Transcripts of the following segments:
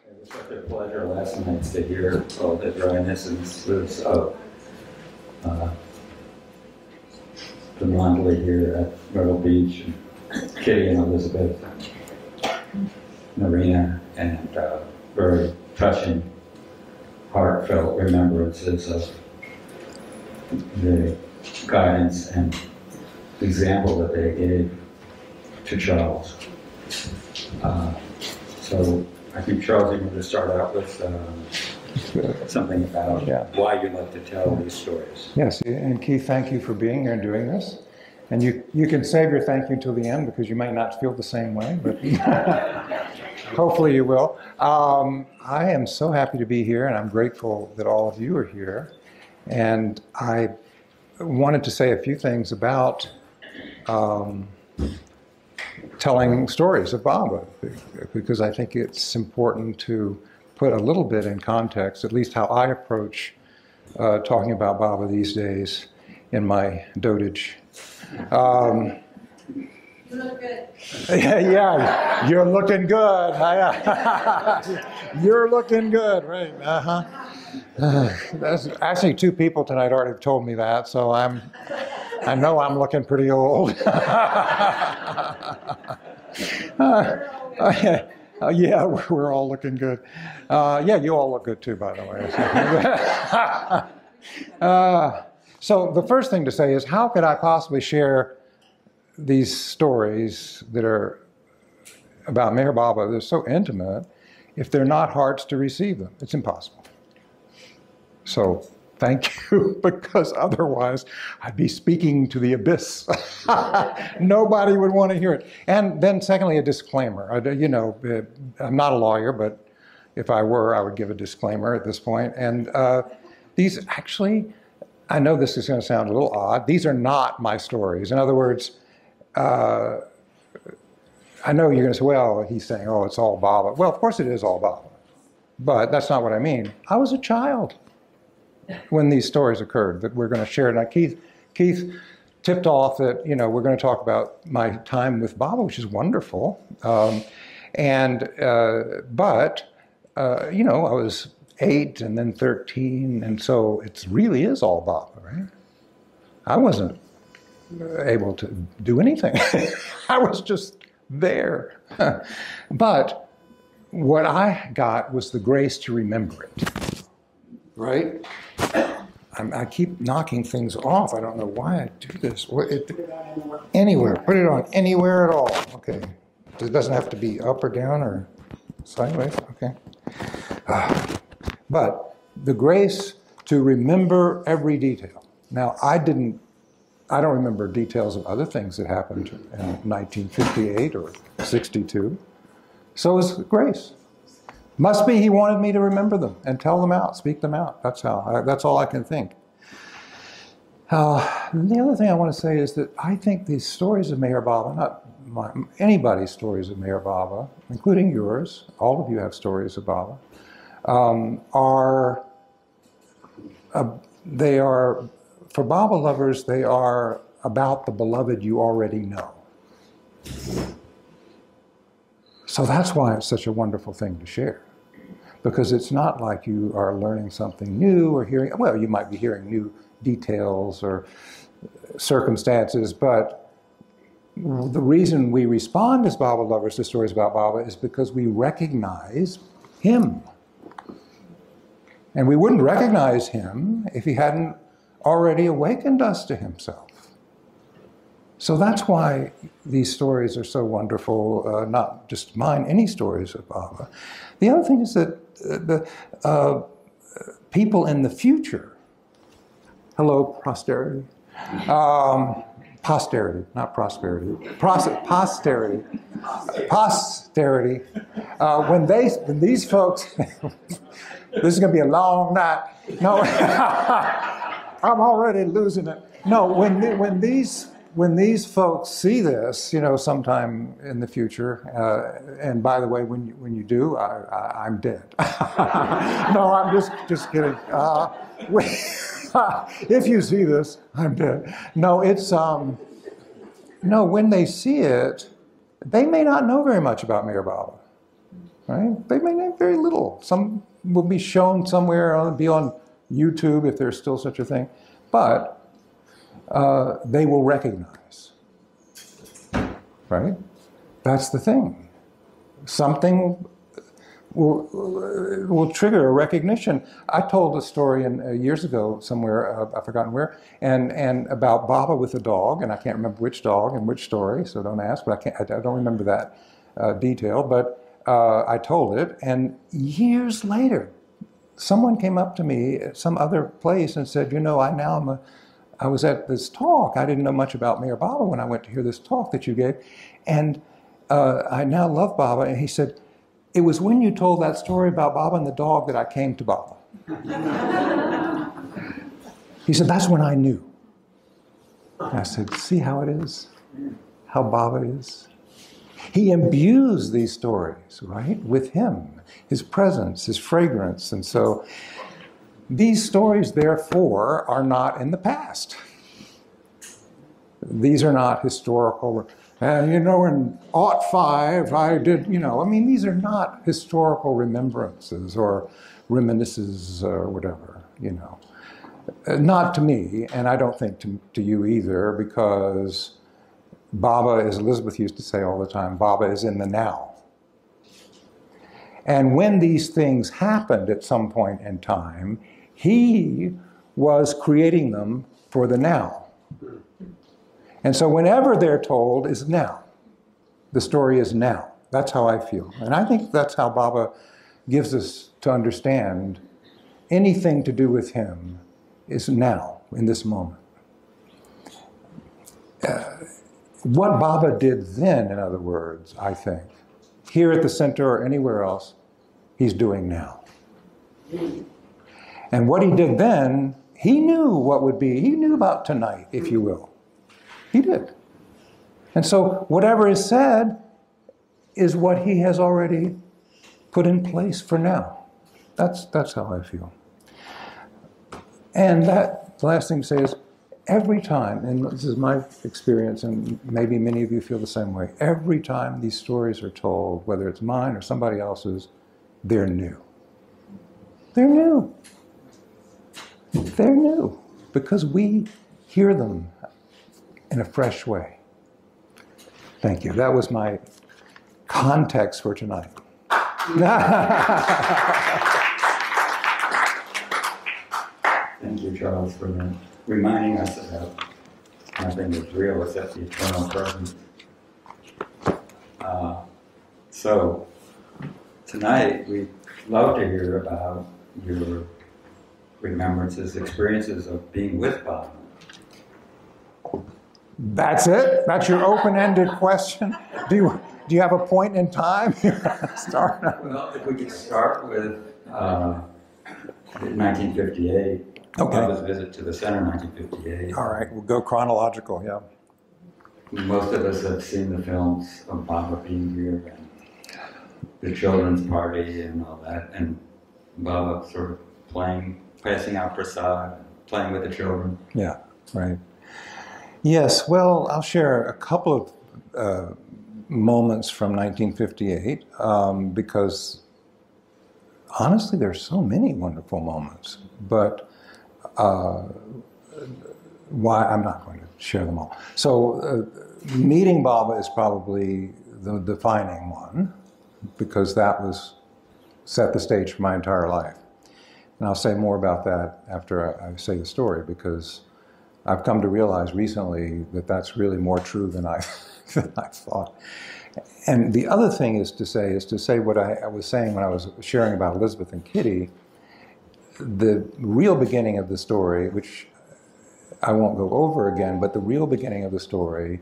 It was such a pleasure last night to hear all the reminiscences of the Mondley here at Myrtle Beach, and Kitty and Elizabeth, and Marina, and very touching, heartfelt remembrances of the guidance and example that they gave to Charles. So I think, Charles, you want to start out with something about why you like to tell these stories. Yes, and Keith, thank you for being here and doing this. And you can save your thank you till the end because you might not feel the same way, but hopefully you will. I am so happy to be here, and I'm grateful that all of you are here. And I wanted to say a few things about telling stories of Baba, because I think it's important to put a little bit in context, at least how I approach talking about Baba these days in my dotage. You look good. Yeah, you're looking good. You're looking good, right? That's actually two people tonight already told me that, so I know I'm looking pretty old. Yeah, we're all looking good. Yeah, you all look good too, by the way. So the first thing to say is, how could I possibly share these stories that are about Meher Baba, they're so intimate, if they're not hearts to receive them? It's impossible. So thank you, because otherwise I'd be speaking to the abyss. Nobody would want to hear it. And then secondly, a disclaimer. I'm not a lawyer, but if I were, I would give a disclaimer at this point. And these actually, I know this is going to sound a little odd, these are not my stories. In other words, I know you're going to say, well, he's saying, oh, it's all Baba. Well, of course it is all Baba. But that's not what I mean. I was a child when these stories occurred that we're going to share. Now, Keith tipped off that, we're going to talk about my time with Baba, which is wonderful. But I was 8 and then 13, and so it really is all Baba, right? I wasn't able to do anything. I was just there. But what I got was the grace to remember it, right? I keep knocking things off. I don't know why I do this. Anywhere. Put it on anywhere at all. Okay. It doesn't have to be up or down or sideways. Okay. But the grace to remember every detail. Now, I don't remember details of other things that happened in 1958 or 62. So is grace. Must be he wanted me to remember them and tell them out, speak them out. That's all I can think. The other thing I want to say is that I think these stories of Meher Baba, not anybody's stories of Meher Baba, including yours, all of you have stories of Baba, they are, for Baba lovers, they are about the beloved you already know. So that's why it's such a wonderful thing to share. Because it's not like you are learning something new or hearing, well, you might be hearing new details or circumstances, but the reason we respond as Baba lovers to stories about Baba is because we recognize him. And we wouldn't recognize him if he hadn't already awakened us to himself. So that's why these stories are so wonderful, not just mine, any stories of Baba. The other thing is that the people in the future, hello, posterity, posterity, not prosperity, posterity, when these folks, this is going to be a long night. No, I'm already losing it. No, when these folks see this, sometime in the future, and by the way, when you do, I'm dead. No, I'm just kidding. If you see this, I'm dead. No, it's when they see it, they may not know very much about Meher Baba. right? They may know very little. Some will be shown somewhere, be on YouTube if there's still such a thing, but they will recognize, right? That's the thing. Something will trigger a recognition. I told a story years ago somewhere, I've forgotten where, and about Baba with a dog, and I can't remember which dog and which story, so don't ask, but I don't remember that detail, but I told it, and years later, someone came up to me at some other place and said, you know, I was at this talk. I didn't know much about Mayor Baba when I went to hear this talk that you gave, and I now love Baba. And he said, it was when you told that story about Baba and the dog that I came to Baba. He said, that's when I knew. And I said, see how it is? How Baba is? He imbues these stories, right, with him, his presence, his fragrance. And so these stories, therefore, are not in the past. These are not historical. You know, in '05, I did, you know, I mean, these are not historical remembrances or reminiscences or whatever, you know. Not to me, and I don't think to you either, because Baba, as Elizabeth used to say all the time, Baba is in the now. And when these things happened at some point in time, he was creating them for the now. And so whenever they're told is now. The story is now. That's how I feel. And I think that's how Baba gives us to understand anything to do with him is now, in this moment. What Baba did then, in other words, I think, here at the center or anywhere else, he's doing now. And what he did then, he knew what would be, he knew about tonight, if you will. He did. And so whatever is said is what he has already put in place for now. That's how I feel. And that, the last thing to say is, every time, and this is my experience, and maybe many of you feel the same way, every time these stories are told, whether it's mine or somebody else's, they're new. They're new. They're new. Because we hear them in a fresh way. Thank you. That was my context for tonight. Thank you, Charles, for reminding us about nothing is real except the eternal presence. So, tonight we'd love to hear about your remembrances, experiences of being with Bob. That's it? That's your open-ended question? Do you have a point in time? Start. Well, if we could start with 1958. Okay. Baba's visit to the center, 1958. All right, we'll go chronological, yeah. Most of us have seen the films of Baba being here and the children's party and all that, and Baba sort of playing, passing out prasad, playing with the children. Yeah, right. Yes, well, I'll share a couple of moments from 1958 because honestly, there's so many wonderful moments, but why I'm not going to share them all. So meeting Baba is probably the defining one because that was set the stage for my entire life. And I'll say more about that after I say the story because I've come to realize recently that that's really more true than I thought. And the other thing is to say what I was saying when I was sharing about Elizabeth and Kitty. The real beginning of the story, which I won't go over again, but the real beginning of the story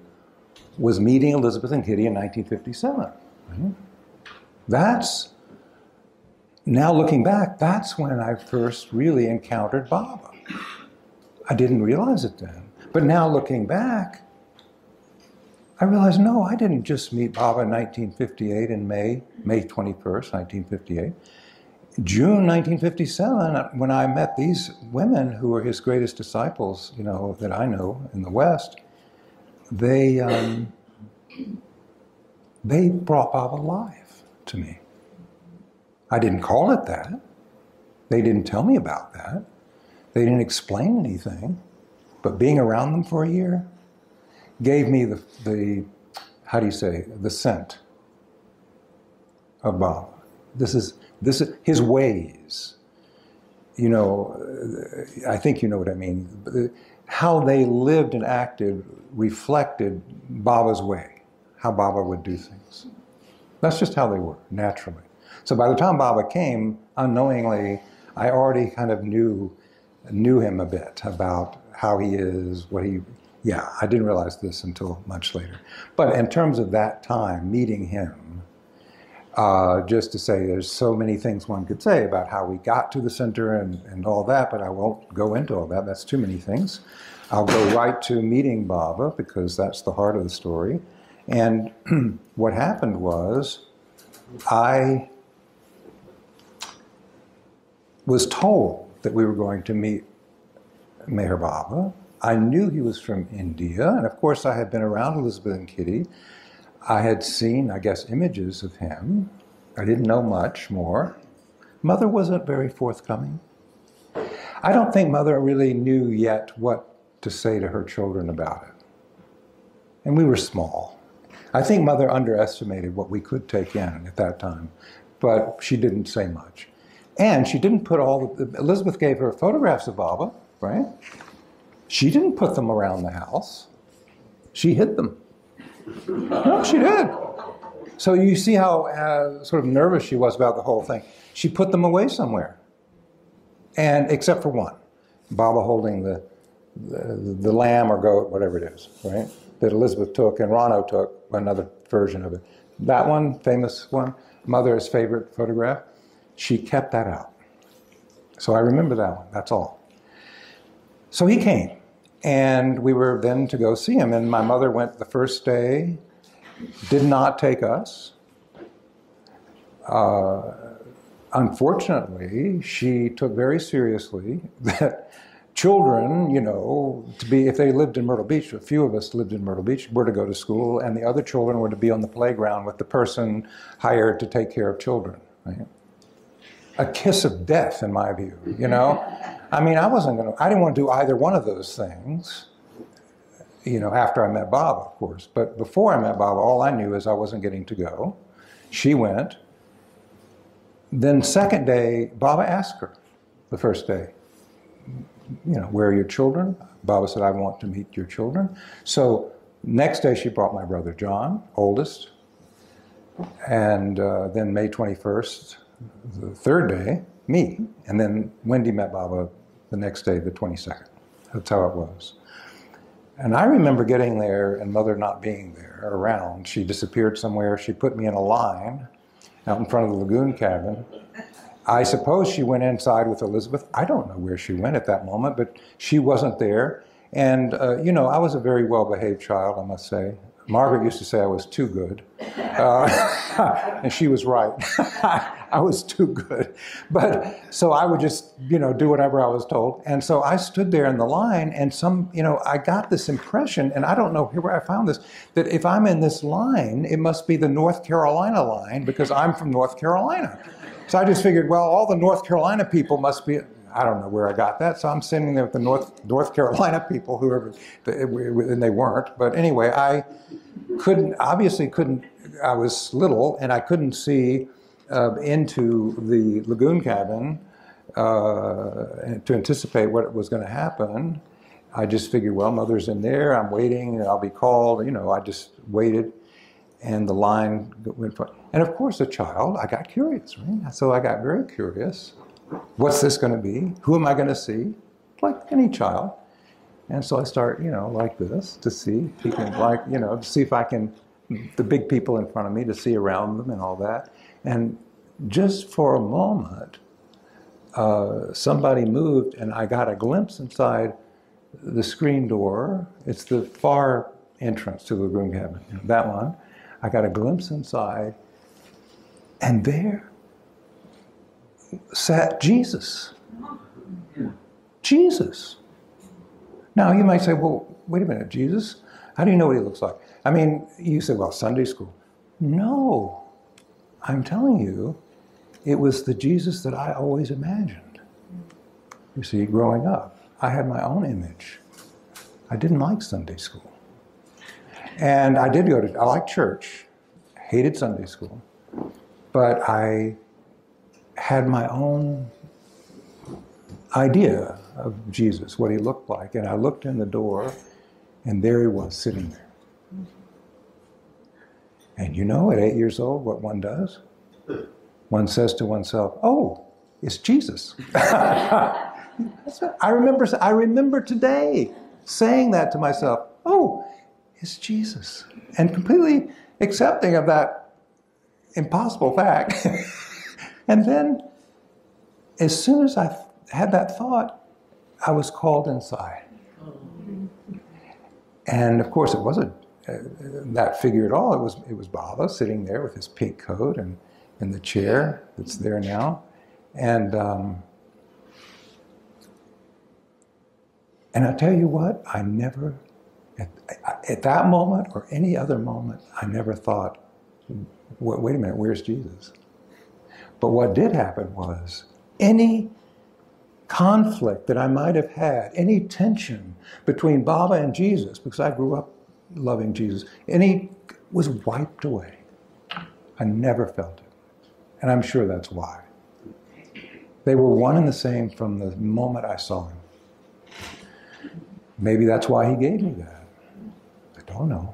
was meeting Elizabeth and Kitty in 1957. Right? That's, now looking back, that's when I first really encountered Baba. I didn't realize it then. But now looking back, I realized, no, I didn't just meet Baba in 1958 in May 21st, 1958. June 1957, when I met these women who were his greatest disciples, you know, that I know in the West, they brought Baba alive to me. I didn't call it that. They didn't tell me about that. They didn't explain anything. But being around them for a year gave me the how do you say, the scent of Baba. This is his ways. You know, I think you know what I mean. How they lived and acted reflected Baba's way, how Baba would do things. That's just how they were, naturally. So by the time Baba came, unknowingly, I already kind of knew him a bit about how he is, what he, yeah, I didn't realize this until much later. But in terms of that time, meeting him, just to say there's so many things one could say about how we got to the center and all that, but I won't go into all that. That's too many things. I'll go right to meeting Baba because that's the heart of the story. And what happened was I was told that we were going to meet Meher Baba. I knew he was from India, and of course I had been around Elizabeth and Kitty. I had seen, I guess, images of him. I didn't know much more. Mother wasn't very forthcoming. I don't think Mother really knew yet what to say to her children about it. And we were small. I think Mother underestimated what we could take in at that time, but she didn't say much. And she didn't put Elizabeth gave her photographs of Baba, right? She didn't put them around the house. She hid them. No, she did. So you see how sort of nervous she was about the whole thing. She put them away somewhere. And except for one, Baba holding the lamb or goat, whatever it is, right? That Elizabeth took and Rano took, another version of it. That one, famous one, Mother's favorite photograph, she kept that out. So I remember that one, that's all. So he came, and we were then to go see him, and my mother went the first day, did not take us. Unfortunately, she took very seriously that children, you know, if they lived in Myrtle Beach, a few of us lived in Myrtle Beach, were to go to school, and the other children were to be on the playground with the person hired to take care of children, right? A kiss of death, in my view, you know? I mean, I didn't want to do either one of those things, you know, after I met Baba, of course. But before I met Baba, all I knew is I wasn't getting to go. She went. Then second day, Baba asked her, the first day, you know, where are your children? Baba said, I want to meet your children. So next day she brought my brother John, oldest. And then May 21st, the third day, me. And then Wendy met Baba the next day, the 22nd. That's how it was. And I remember getting there and Mother not being there around. She disappeared somewhere. She put me in a line out in front of the lagoon cabin. I suppose she went inside with Elizabeth. I don't know where she went at that moment, but she wasn't there. And, you know, I was a very well-behaved child, I must say. Margaret used to say I was too good. And she was right. I was too good. But so I would just, you know, do whatever I was told. And so I stood there in the line and I got this impression, and I don't know where I found this, that if I'm in this line, it must be the North Carolina line because I'm from North Carolina. So I just figured, well, all the North Carolina people must be, I don't know where I got that. So I'm sitting there with the North Carolina people, whoever, and they weren't. But anyway, I obviously couldn't, I was little and I couldn't see into the lagoon cabin to anticipate what was going to happen. I just figured, well, Mother's in there, I'm waiting, and I'll be called. You know, I just waited, and the line went. And of course, a child, I got curious, right? So I got very curious. What's this going to be? Who am I going to see? Like any child. And so I start, you know, like this, to see, like, you know, to see if I can, the big people in front of me, to see around them and all that. And just for a moment, somebody moved and I got a glimpse inside the screen door. It's the far entrance to the lagoon cabin, you know, that one. I got a glimpse inside, and there sat Jesus. Jesus. Now you might say, well, wait a minute, Jesus? How do you know what he looks like? I mean, you say, well, Sunday school. No, I'm telling you, it was the Jesus that I always imagined. You see, growing up, I had my own image. I didn't like Sunday school. And I liked church, hated Sunday school, but I had my own idea of Jesus, what he looked like. And I looked in the door, and there he was sitting there. And you know, at 8 years old, what one does? One says to oneself, oh, it's Jesus. I remember today saying that to myself, oh, it's Jesus. And completely accepting of that impossible fact. And then, as soon as I had that thought, I was called inside. And of course, it wasn't that figure at all. It was Baba sitting there with his pink coat and in the chair that's there now. And I tell you what, I never, at that moment or any other moment, I never thought, wait a minute, where's Jesus? But what did happen was, any conflict that I might have had, any tension between Baba and Jesus, because I grew up loving Jesus, was wiped away. I never felt it. And I'm sure that's why. They were one and the same from the moment I saw him. Maybe that's why he gave me that. I don't know.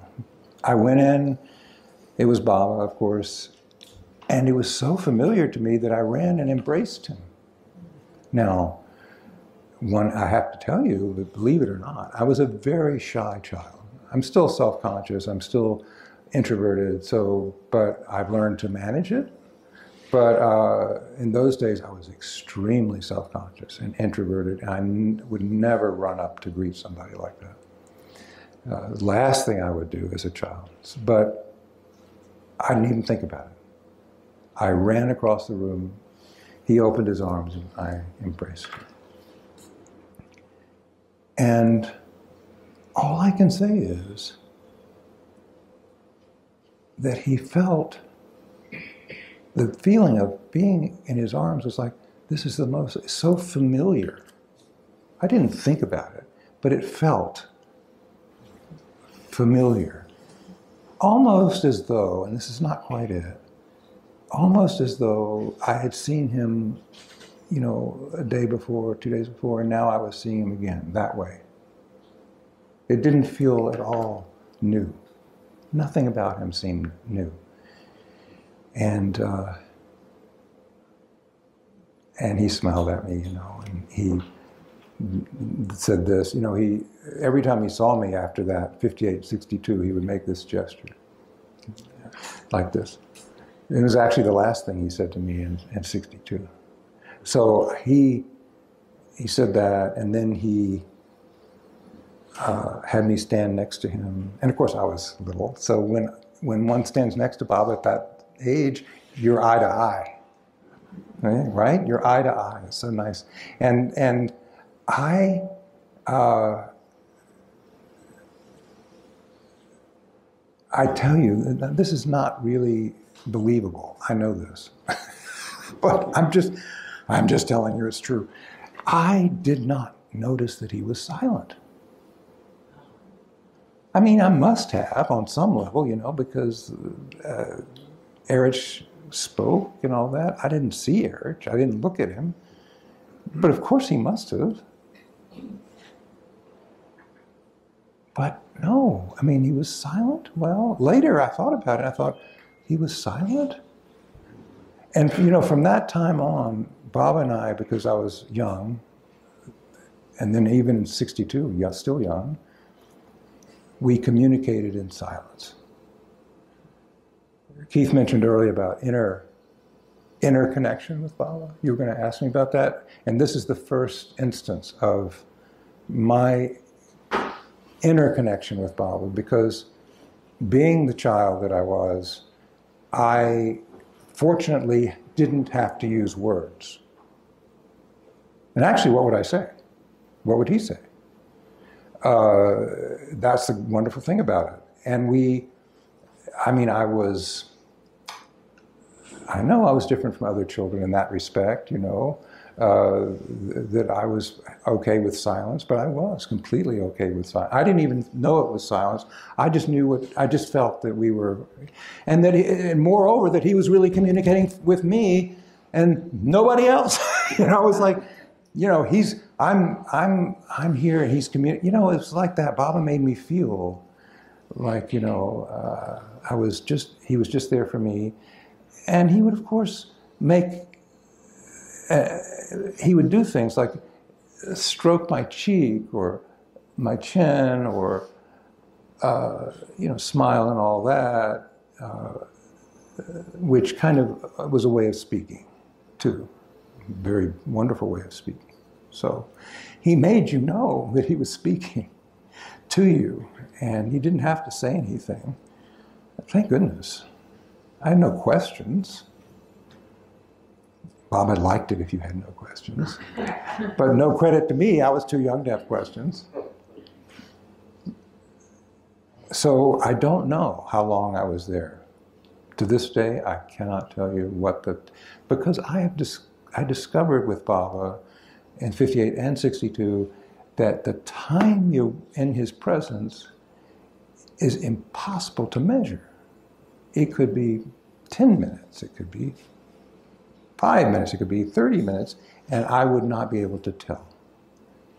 I went in, it was Baba, of course, and it was so familiar to me that I ran and embraced him. Now, I have to tell you, that believe it or not, I was a very shy child. I'm still self-conscious, I'm still introverted, but I've learned to manage it. But in those days, I was extremely self-conscious and introverted, and I would never run up to greet somebody like that. The last thing I would do as a child. But I didn't even think about it. I ran across the room, he opened his arms, and I embraced him. And all I can say is that he felt, the feeling of being in his arms was like, this is so familiar. I didn't think about it, but it felt familiar. Almost as though, and this is not quite it, almost as though I had seen him, a day before, 2 days before, and now I was seeing him again, that way. It didn't feel at all new. Nothing about him seemed new. And he smiled at me, and he said this, every time he saw me after that, 58, 62, he would make this gesture, like this. It was actually the last thing he said to me in 62. So he said that, and then he had me stand next to him. And of course I was little, so when one stands next to Baba at that age, you're eye to eye. Right? You're eye to eye. It's so nice. And I tell you, this is not really believable. I know this. But I'm just telling you it's true. I did not notice that he was silent. I mean, I must have on some level, because Erich spoke and all that. I didn't see Erich. I didn't look at him. But of course he must have. But no, I mean, he was silent. Well, later I thought about it. I thought, he was silent? And, from that time on, Baba and I, because I was young, and then even in 62, still young, we communicated in silence. Keith mentioned earlier about inner connection with Baba. You were going to ask me about that. And this is the first instance of my inner connection with Baba, because being the child that I was, I fortunately didn't have to use words. And actually, what would I say? What would he say? That's the wonderful thing about it. And I was I know I was different from other children in that respect, you know, that I was okay with silence, but I was completely okay with silence. I didn't even know it was silence. I just I just felt that we were, and and moreover, that he was really communicating with me and nobody else. You know, it was like, you know, I'm here and he's communicating. You know, it was like that. Baba made me feel like, you know, he was just there for me. And he would, of course, he would do things like stroke my cheek or my chin or, you know, smile and all that, which kind of was a way of speaking, too. Very wonderful way of speaking. So he made you know that he was speaking to you, and you didn't have to say anything. Thank goodness. I had no questions. Bob had liked it if you had no questions. But no credit to me, I was too young to have questions. So I don't know how long I was there. To this day, I cannot tell you because I discovered with Baba in 58 and 62 that the time you're in his presence is impossible to measure. It could be 10 minutes, it could be 5 minutes, it could be 30 minutes, and I would not be able to tell.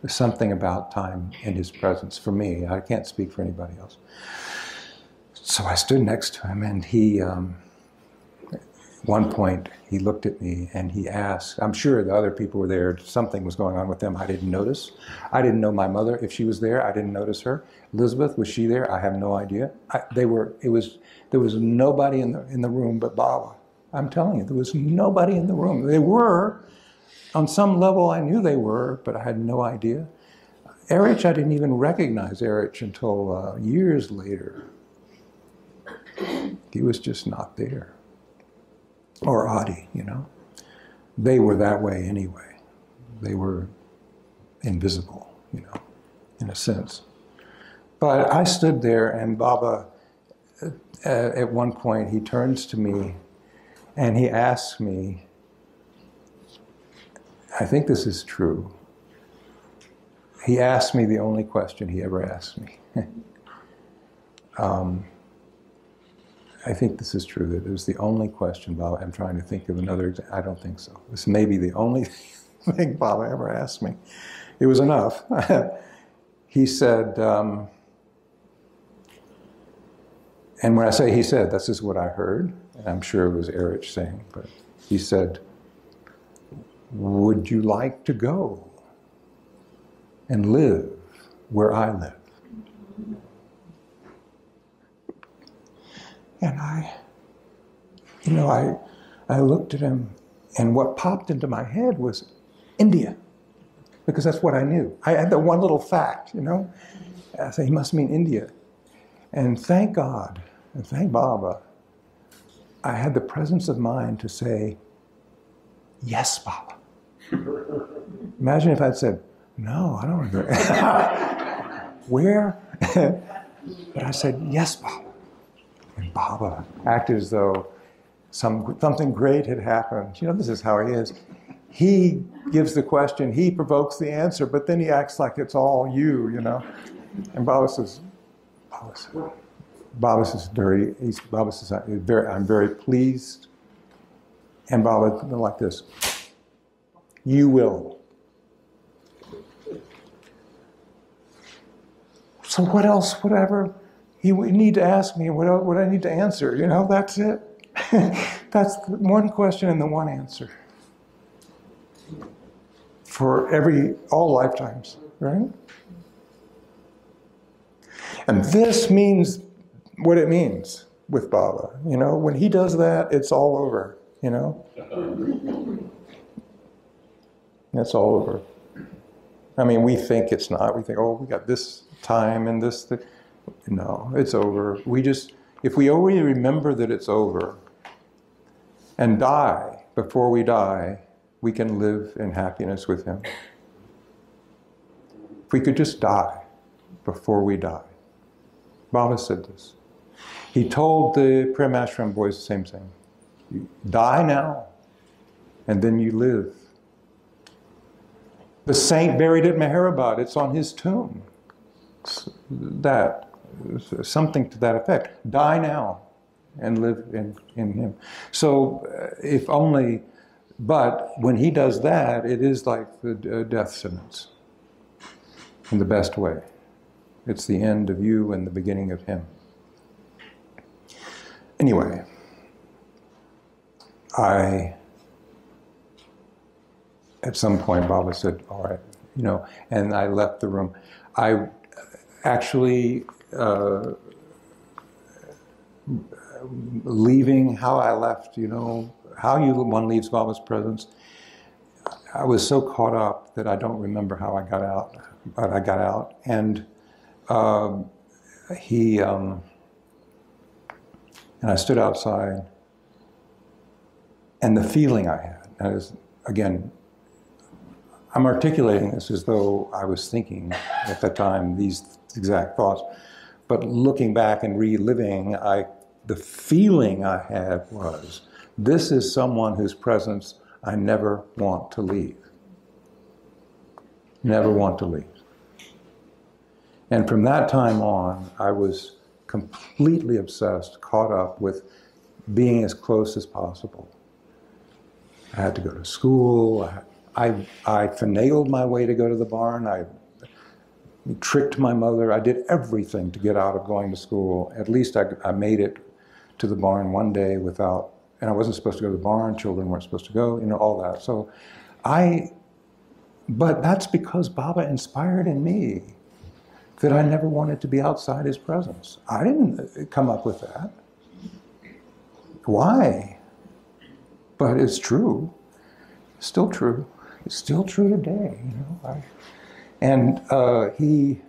There's something about time in his presence for me. I can't speak for anybody else. So I stood next to him, and he, at one point, he looked at me and he asked, I'm sure the other people were there, something was going on with them I didn't notice. I didn't know my mother, if she was there, I didn't notice her. Elizabeth, was she there? I have no idea. There was nobody in the room but Baba. I'm telling you, there was nobody in the room. They were, on some level I knew they were, but I had no idea. Erich, I didn't even recognize Erich until years later. He was just not there. Or Adi, you know. They were that way anyway. They were invisible, you know, in a sense. But I stood there, and Baba, at one point, he turns to me and he asks me, I think this is true. He asked me the only question he ever asked me. I think this is true, that it was the only question, Baba. I'm trying to think of another example. I don't think so. This may be the only thing Baba ever asked me. It was enough. He said, and when I say he said, this is what I heard, and I'm sure it was Erich saying, but he said, would you like to go and live where I live? And I looked at him, and what popped into my head was India, because that's what I knew. I had the one little fact, you know. I said, he must mean India. And thank God, and thank Baba, I had the presence of mind to say, yes, Baba. Imagine if I'd said, no, I don't agree. Where? But I said, yes, Baba. And Baba acted as though something great had happened. You know, this is how he is. He gives the question, he provokes the answer, but then he acts like it's all you know. And Baba says, I'm very pleased. And Baba like this, you will. So what else, whatever you need to ask me, what I need to answer, you know, that's it. That's the one question and the one answer. For all lifetimes, right? And this means what it means with Baba. You know, when he does that, it's all over, you know? It's all over. I mean, we think it's not. We think, oh, we got this time and this thing. No, it's over. If we only remember that it's over and die before we die, we can live in happiness with him. If we could just die before we die. Baba said this. He told the Prem Ashram boys the same thing. Die now, and then you live. The saint buried at Meherabad, it's on his tomb. That, something to that effect. Die now and live in him. So if only, but when he does that, it is like the death sentence in the best way. It's the end of you and the beginning of him. Anyway, at some point, Baba said, all right, and I left the room. I actually, leaving, how I left, how one leaves Baba's presence. I was so caught up that I don't remember how I got out, but I got out. And and I stood outside, and the feeling I had, and is, again, I'm articulating this as though I was thinking at the time these exact thoughts, but looking back and reliving, the feeling I had was, this is someone whose presence I never want to leave. Never want to leave. And from that time on, I was completely obsessed, caught up with being as close as possible. I had to go to school. I finagled my way to go to the barn. I tricked my mother. I did everything to get out of going to school. At least I made it to the barn one day without, and I wasn't supposed to go to the barn. Children weren't supposed to go, all that. So but that's because Baba inspired in me that I never wanted to be outside his presence. I didn't come up with that. Why? But it's true. It's still true. It's still true today. He,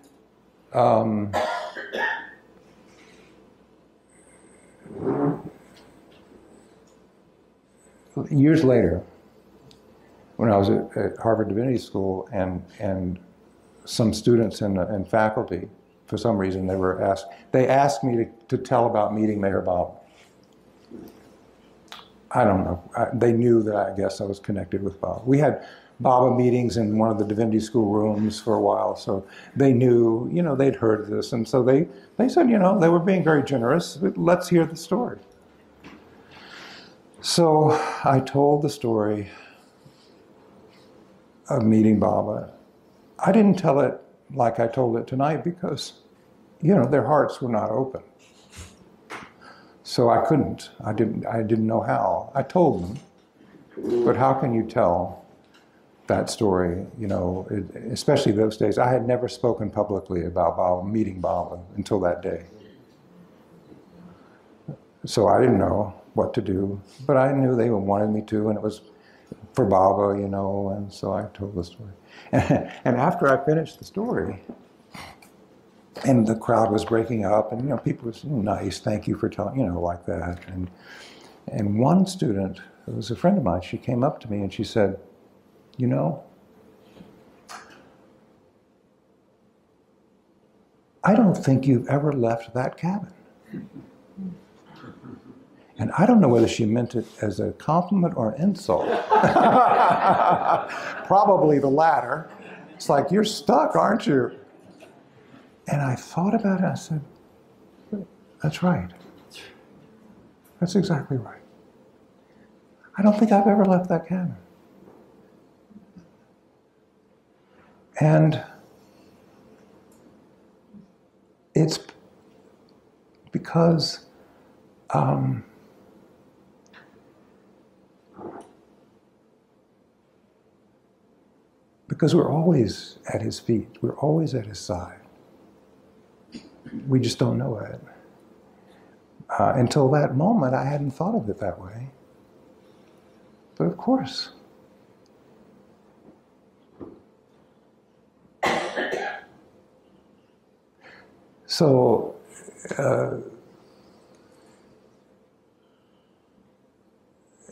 years later, when I was at Harvard Divinity School, and some students and faculty, for some reason, they asked me to tell about meeting Meher Baba. I don't know. They knew that I guess I was connected with Baba. We had Baba meetings in one of the Divinity School rooms for a while, so they knew, they'd heard of this, and so they said, they were being very generous. Let's hear the story. So I told the story of meeting Baba. I didn't tell it like I told it tonight because, their hearts were not open. So I couldn't. I didn't know how. I told them, but how can you tell that story? Especially those days, I had never spoken publicly about Baba, meeting Baba until that day. So I didn't know what to do, but I knew they wanted me to, and it was for Baba, and so I told the story. And after I finished the story, and the crowd was breaking up, and people were nice, thank you for telling, like that. And one student, who was a friend of mine, she came up to me and she said, I don't think you've ever left that cabin. And I don't know whether she meant it as a compliment or an insult. Probably the latter. It's like, you're stuck, aren't you? And I thought about it, I said, that's right. That's exactly right. I don't think I've ever left that cabin. And it's because we're always at his feet. We're always at his side. We just don't know it. Until that moment, I hadn't thought of it that way. But of course. So,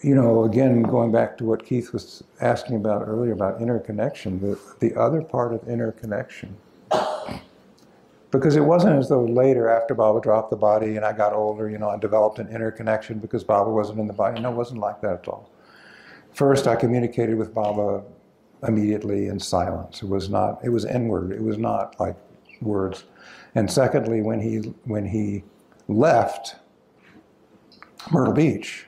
again, going back to what Keith was asking about earlier about interconnection, the other part of interconnection Because it wasn't as though later, after Baba dropped the body and I got older, I developed an inner connection because Baba wasn't in the body. No, it wasn't like that at all. First, I communicated with Baba immediately in silence. It was inward. It was not like words. And secondly, when he left Myrtle Beach,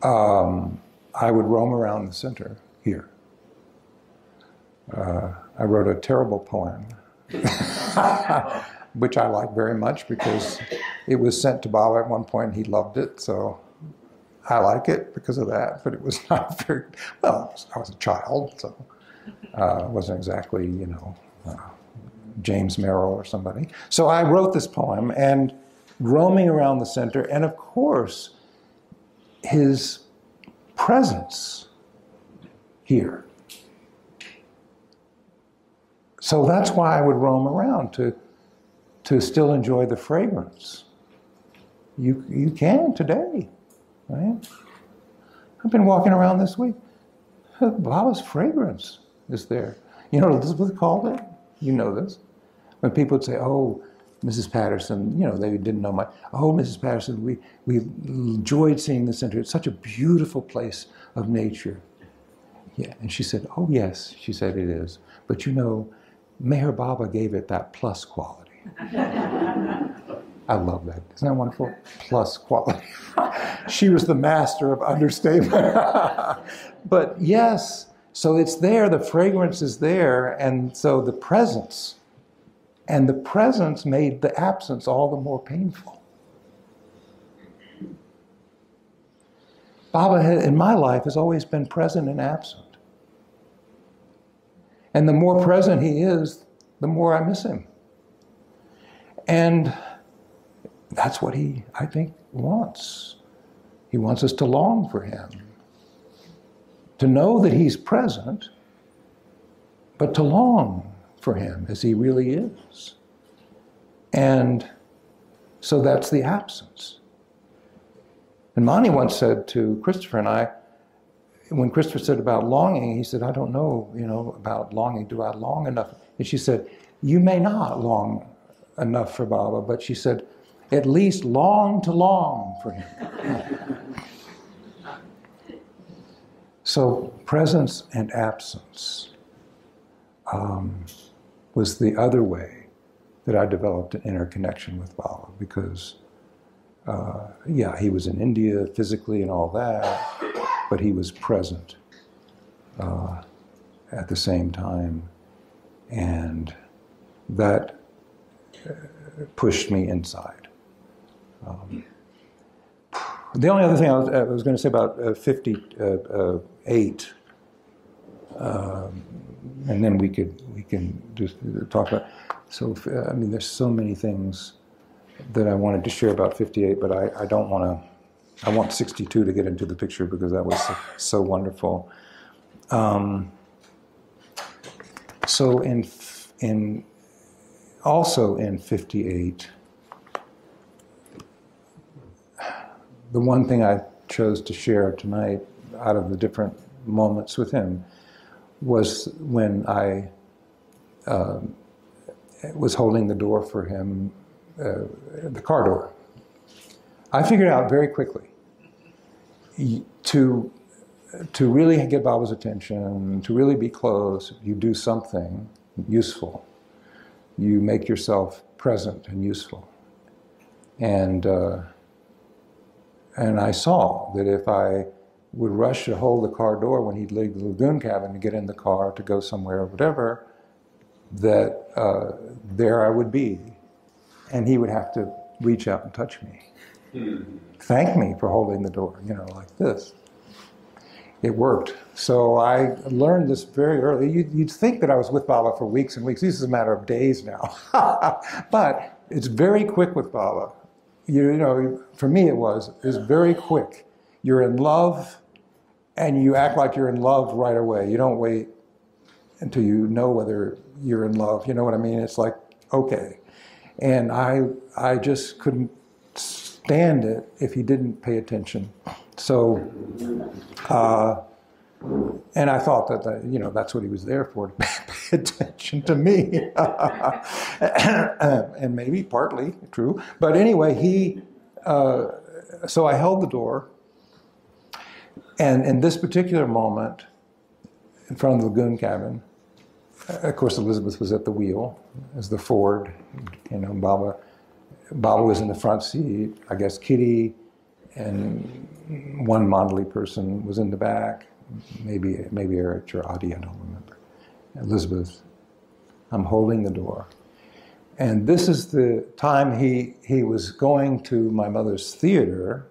I would roam around the center here. I wrote a terrible poem, which I like very much because it was sent to Baba at one point and he loved it, so I like it because of that, but it was not very, well, I was a child, so it wasn't exactly, James Merrill or somebody. So I wrote this poem, and roaming around the center, and of course, his presence here. So that's why I would roam around, to still enjoy the fragrance. You can today, right? I've been walking around this week. Baba's fragrance is there. You know what Elizabeth called it? You know this. When people would say, oh, Mrs. Patterson, they didn't know Mrs. Patterson, we enjoyed seeing the center. It's such a beautiful place of nature. Yeah, and she said, oh yes, she said it is. But Meher Baba gave it that plus quality. I love that. Isn't that wonderful? Plus quality. She was the master of understatement. But yes, so it's there, the fragrance is there, and so the presence. And the presence made the absence all the more painful. Baba, in my life, has always been present and absent. And the more present he is, the more I miss him. And that's what he, I think, wants. He wants us to long for him. To know that he's present, but to long for him as he really is. And so that's the absence. And Mani once said to Christopher and I, when Christopher said about longing, he said, I don't know, about longing. Do I long enough? And she said, you may not long enough for Baba, but she said, at least long to long for him. So presence and absence was the other way that I developed an inner connection with Baba, because he was in India physically and all that, but he was present at the same time, and that pushed me inside. The only other thing I was going to say about 58, and then we can just talk about. So there's so many things that I wanted to share about 58, but I don't want to. I want 62 to get into the picture because that was so wonderful. So also in 58, the one thing I chose to share tonight out of the different moments with him was when I was holding the door for him, the car door. I figured out very quickly to really get Baba's attention, to really be close, you do something useful. You make yourself present and useful. And I saw that if I would rush to hold the car door when he'd leave the lagoon cabin to get in the car to go somewhere or whatever, that there I would be. And he would have to reach out and touch me. Thank me for holding the door, like this. It worked. So I learned this very early. You'd think that I was with Baba for weeks and weeks. This is a matter of days now. But it's very quick with Baba. For me it was very quick. You're in love, and you act like you're in love right away. You don't wait until you know whether you're in love. You know what I mean? It's like, okay. And I just couldn't stand it if he didn't pay attention. So, and I thought that, that's what he was there for, to pay attention to me. And maybe partly true. But anyway, so I held the door. And in this particular moment, in front of the lagoon cabin, of course, Elizabeth was at the wheel, as the Ford, Baba was in the front seat. I guess Kitty and one Mondeley person was in the back. Maybe Eric or Adi, I don't remember. Elizabeth, I'm holding the door. And this is the time he was going to my mother's theater,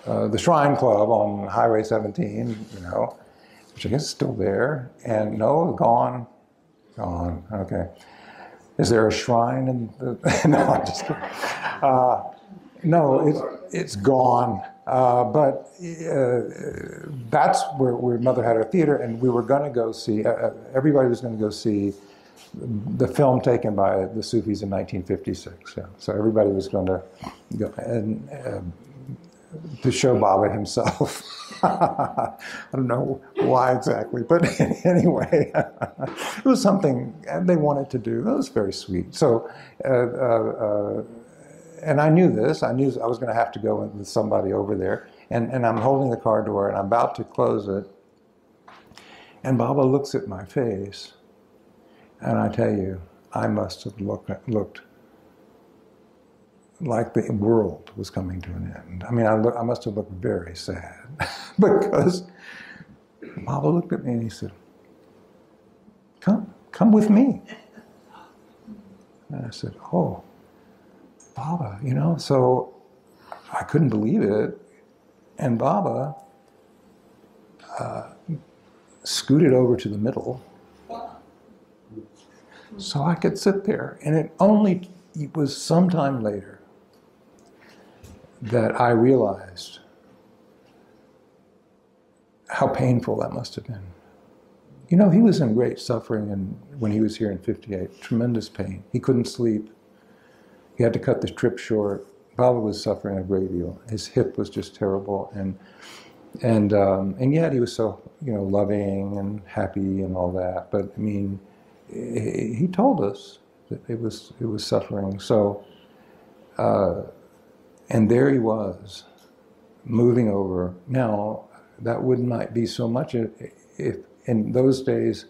the Shrine Club on Highway 17, which I guess is still there. And no, gone, okay. Is there a shrine in the... No, I'm just kidding. No, it's gone. But that's where Mother had her theater, and we were going to go see, everybody was going to go see the film taken by the Sufis in 1956. Yeah. So everybody was going to go, and to show Baba himself. I don't know why exactly, but anyway, it was something they wanted to do. It was very sweet. So, and I knew this. I knew I was going to have to go with somebody over there. And I'm holding the car door, and I'm about to close it. And Baba looks at my face, and I tell you, I must have looked like the world was coming to an end. I mean, I must have looked very sad because Baba looked at me and he said, come with me. And I said, oh, Baba, so I couldn't believe it. And Baba scooted over to the middle so I could sit there. And it was sometime later that I realized how painful that must have been. He was in great suffering when he was here in 58, tremendous pain. He couldn't sleep. He had to cut the trip short. Baba was suffering a great deal. His hip was just terrible, and yet he was so loving and happy and all that. But I mean, he told us that it was suffering. So, and there he was, moving over. Now that might be so much if in those days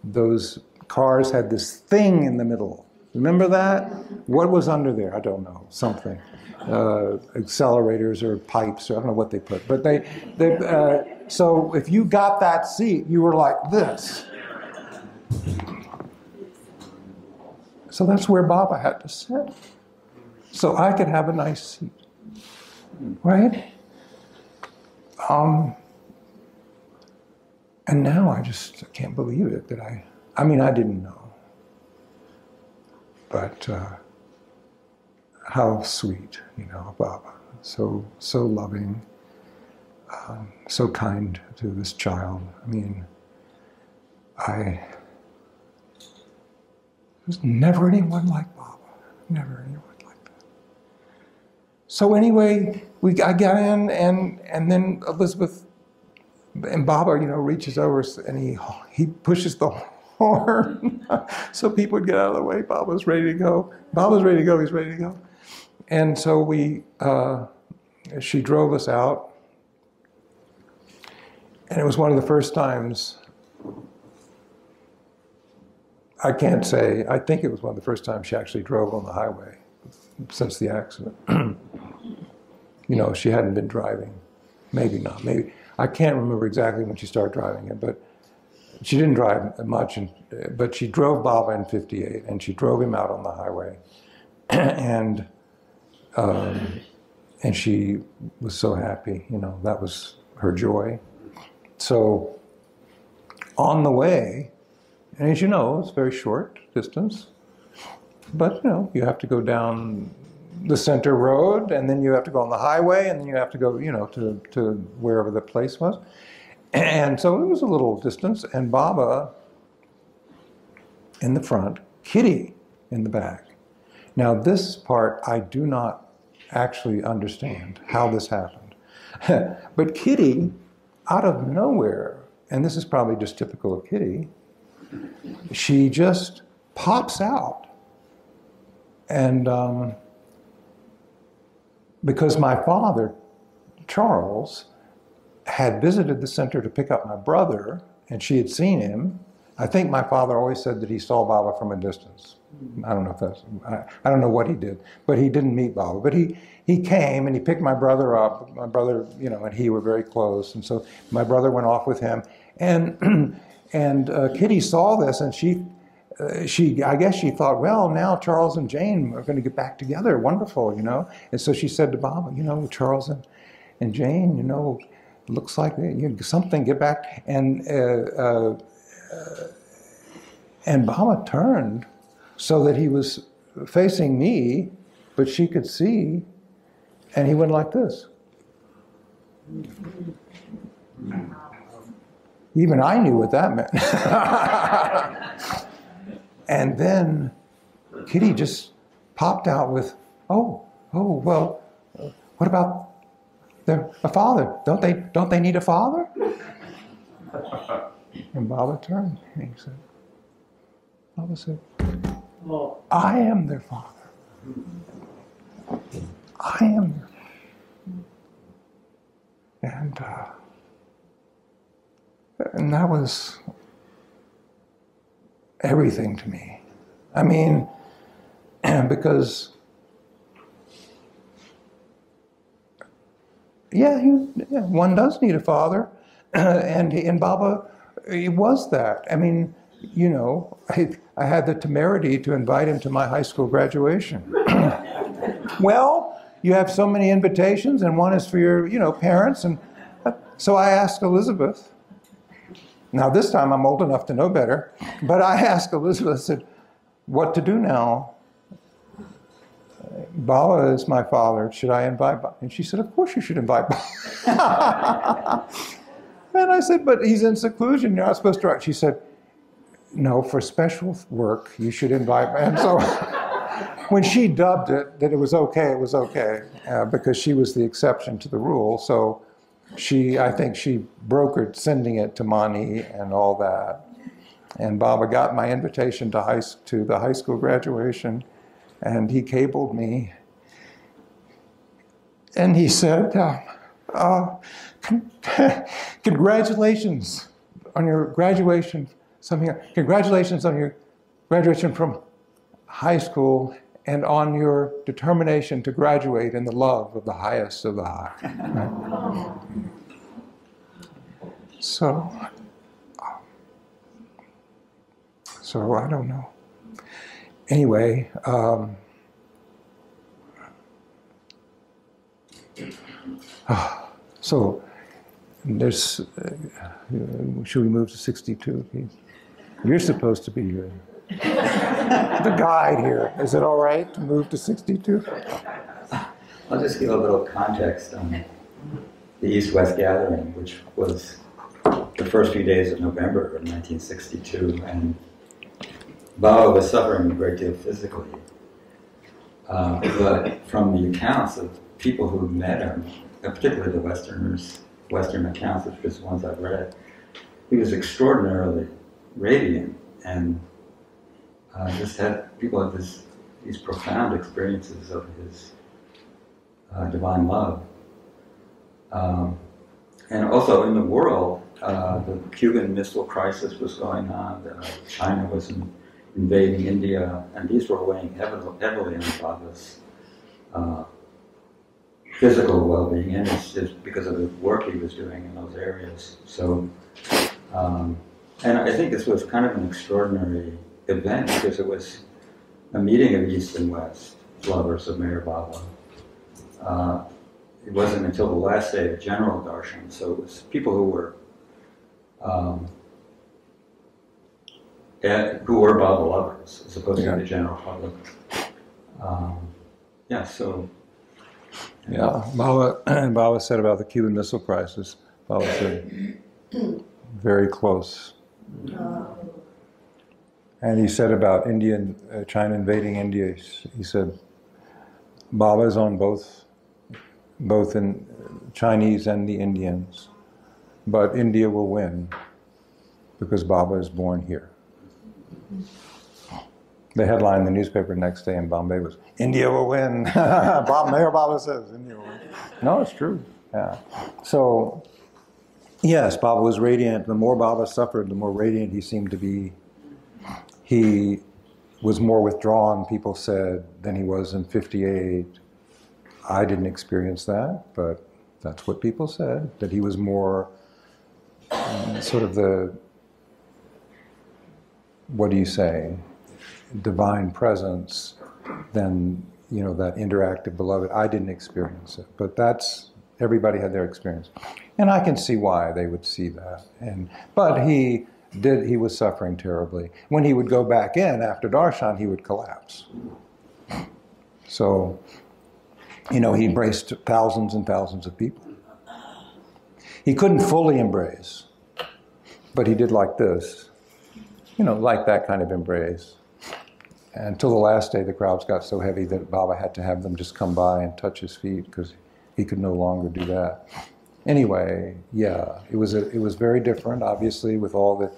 those cars had this thing in the middle. Remember that? What was under there? I don't know. Something. Accelerators or pipes, or I don't know what they put. But so if you got that seat, you were like this. So that's where Baba had to sit. So I could have a nice seat. Right? And now I can't believe it that I didn't know. But how sweet, Baba. So loving, so kind to this child. I mean, there's never anyone like Baba. Never anyone like that. So anyway, I got in, and then Elizabeth and Baba, reaches over and he pushes the horn so people would get out of the way. Baba's ready to go. Baba's ready to go. He's ready to go. And so she drove us out, and it was one of the first times. I can't say. I think it was one of the first times she actually drove on the highway since the accident. She hadn't been driving. Maybe not. Maybe. I can't remember exactly when she started driving it, but she didn't drive much. But she drove Baba in 58, and she drove him out on the highway. And she was so happy. That was her joy. So on the way, and as you know, it's a very short distance, but you have to go down the center road, and then you have to go on the highway, and then you have to go, to wherever the place was. And so it was a little distance, and Baba in the front, Kitty in the back. Now this part, I do not actually understand how this happened. But Kitty, out of nowhere, and this is probably just typical of Kitty, she just pops out. And because my father, Charles, had visited the center to pick up my brother, and she had seen him. I think my father always said that he saw Baba from a distance. I don't know if that's, I don't know what he did, but he didn't meet Baba. But he came and he picked my brother up. My brother, you know, and he were very close. And so my brother went off with him. And, Kitty saw this, and I guess she thought, well, now Charles and Jane are going to get back together. Wonderful, you know. And so she said to Baba, you know, Charles and Jane, you know, looks like something, get back. And Baba turned so that he was facing me, but she could see, and he went like this. Even I knew what that meant. And then Kitty just popped out with, oh, well, what about a father? Don't they need a father? And Baba turned and he said, Baba said, I am their father. I am their father. And that was everything to me. I mean, because, one does need a father, and Baba, he was that. I mean, you know, I had the temerity to invite him to my high school graduation. Well, you have so many invitations, and one is for your, you know, parents, and so I asked Elizabeth. Now, this time I'm old enough to know better, but I asked Elizabeth, I said, what to do now? Baba is my father. Should I invite Baba? And she said, of course you should invite Baba. And I said, but he's in seclusion. You're not supposed to write. She said, no, for special work, you should invite me. And so when she dubbed it that it was okay, because she was the exception to the rule. So I think she brokered sending it to Mani and all that. And Baba got my invitation to the high school graduation, and he cabled me. And he said, congratulations on your graduation. Congratulations on your graduation from high school and on your determination to graduate in the love of the highest of the high. Right? So I don't know. Anyway, so there's, should we move to 62, please? You're supposed to be here. The guide here. Is it all right to move to 62? I'll just give a little context on the East-West Gathering, which was the first few days of November of 1962, and Baba was suffering a great deal physically. But from the accounts of people who met him, particularly the Western accounts, which is the ones I've read, he was extraordinarily radiant, and people had these profound experiences of his divine love. And also in the world, the Cuban Missile Crisis was going on, China was invading India, and these were weighing heavily on Baba's physical well-being, and it's because of the work he was doing in those areas. So, and I think this was kind of an extraordinary event because it was a meeting of East and West lovers of Meher Baba. It wasn't until the last day of general darshan, so it was people who were Baba lovers, as opposed to the general public. Baba said about the Cuban Missile Crisis, Baba said, very close. And he said about China invading India, he said, Baba is on both in Chinese and the Indians, but India will win because Baba is born here. The headline in the newspaper the next day in Bombay was, India will win. Mayor Baba says, India will win. No, it's true. Yeah. So, yes, Baba was radiant. The more Baba suffered, the more radiant he seemed to be. He was more withdrawn, people said, than he was in 58. I didn't experience that, but that's what people said, that he was more sort of the, what do you say, divine presence than, you know, that interactive beloved. I didn't experience it, but everybody had their experience. And I can see why they would see that. But he was suffering terribly. When he would go back in after darshan, he would collapse. So, you know, he embraced thousands and thousands of people. He couldn't fully embrace, but he did like this, you know, like that kind of embrace. Until the last day, the crowds got so heavy that Baba had to have them just come by and touch his feet because he could no longer do that. Anyway, yeah, it was very different, obviously, with all the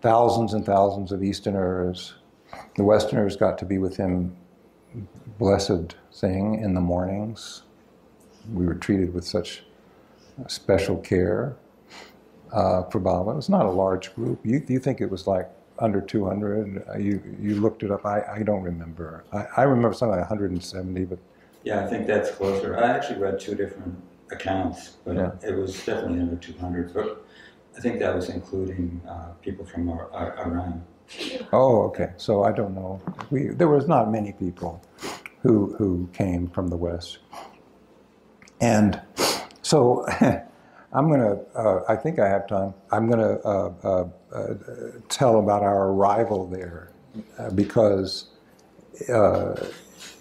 thousands and thousands of Easterners. The Westerners got to be with him, blessed thing, in the mornings. We were treated with such special care for Baba. It was not a large group. You think it was like under 200? You looked it up. I don't remember. I remember something like 170, but... Yeah, I think that's closer. I actually read two different accounts, but yeah. It was definitely under 200. But I think that was including people from Iran. Oh, okay. So I don't know. There was not many people who came from the West. And so I'm going to, I think I have time, I'm going to tell about our arrival there because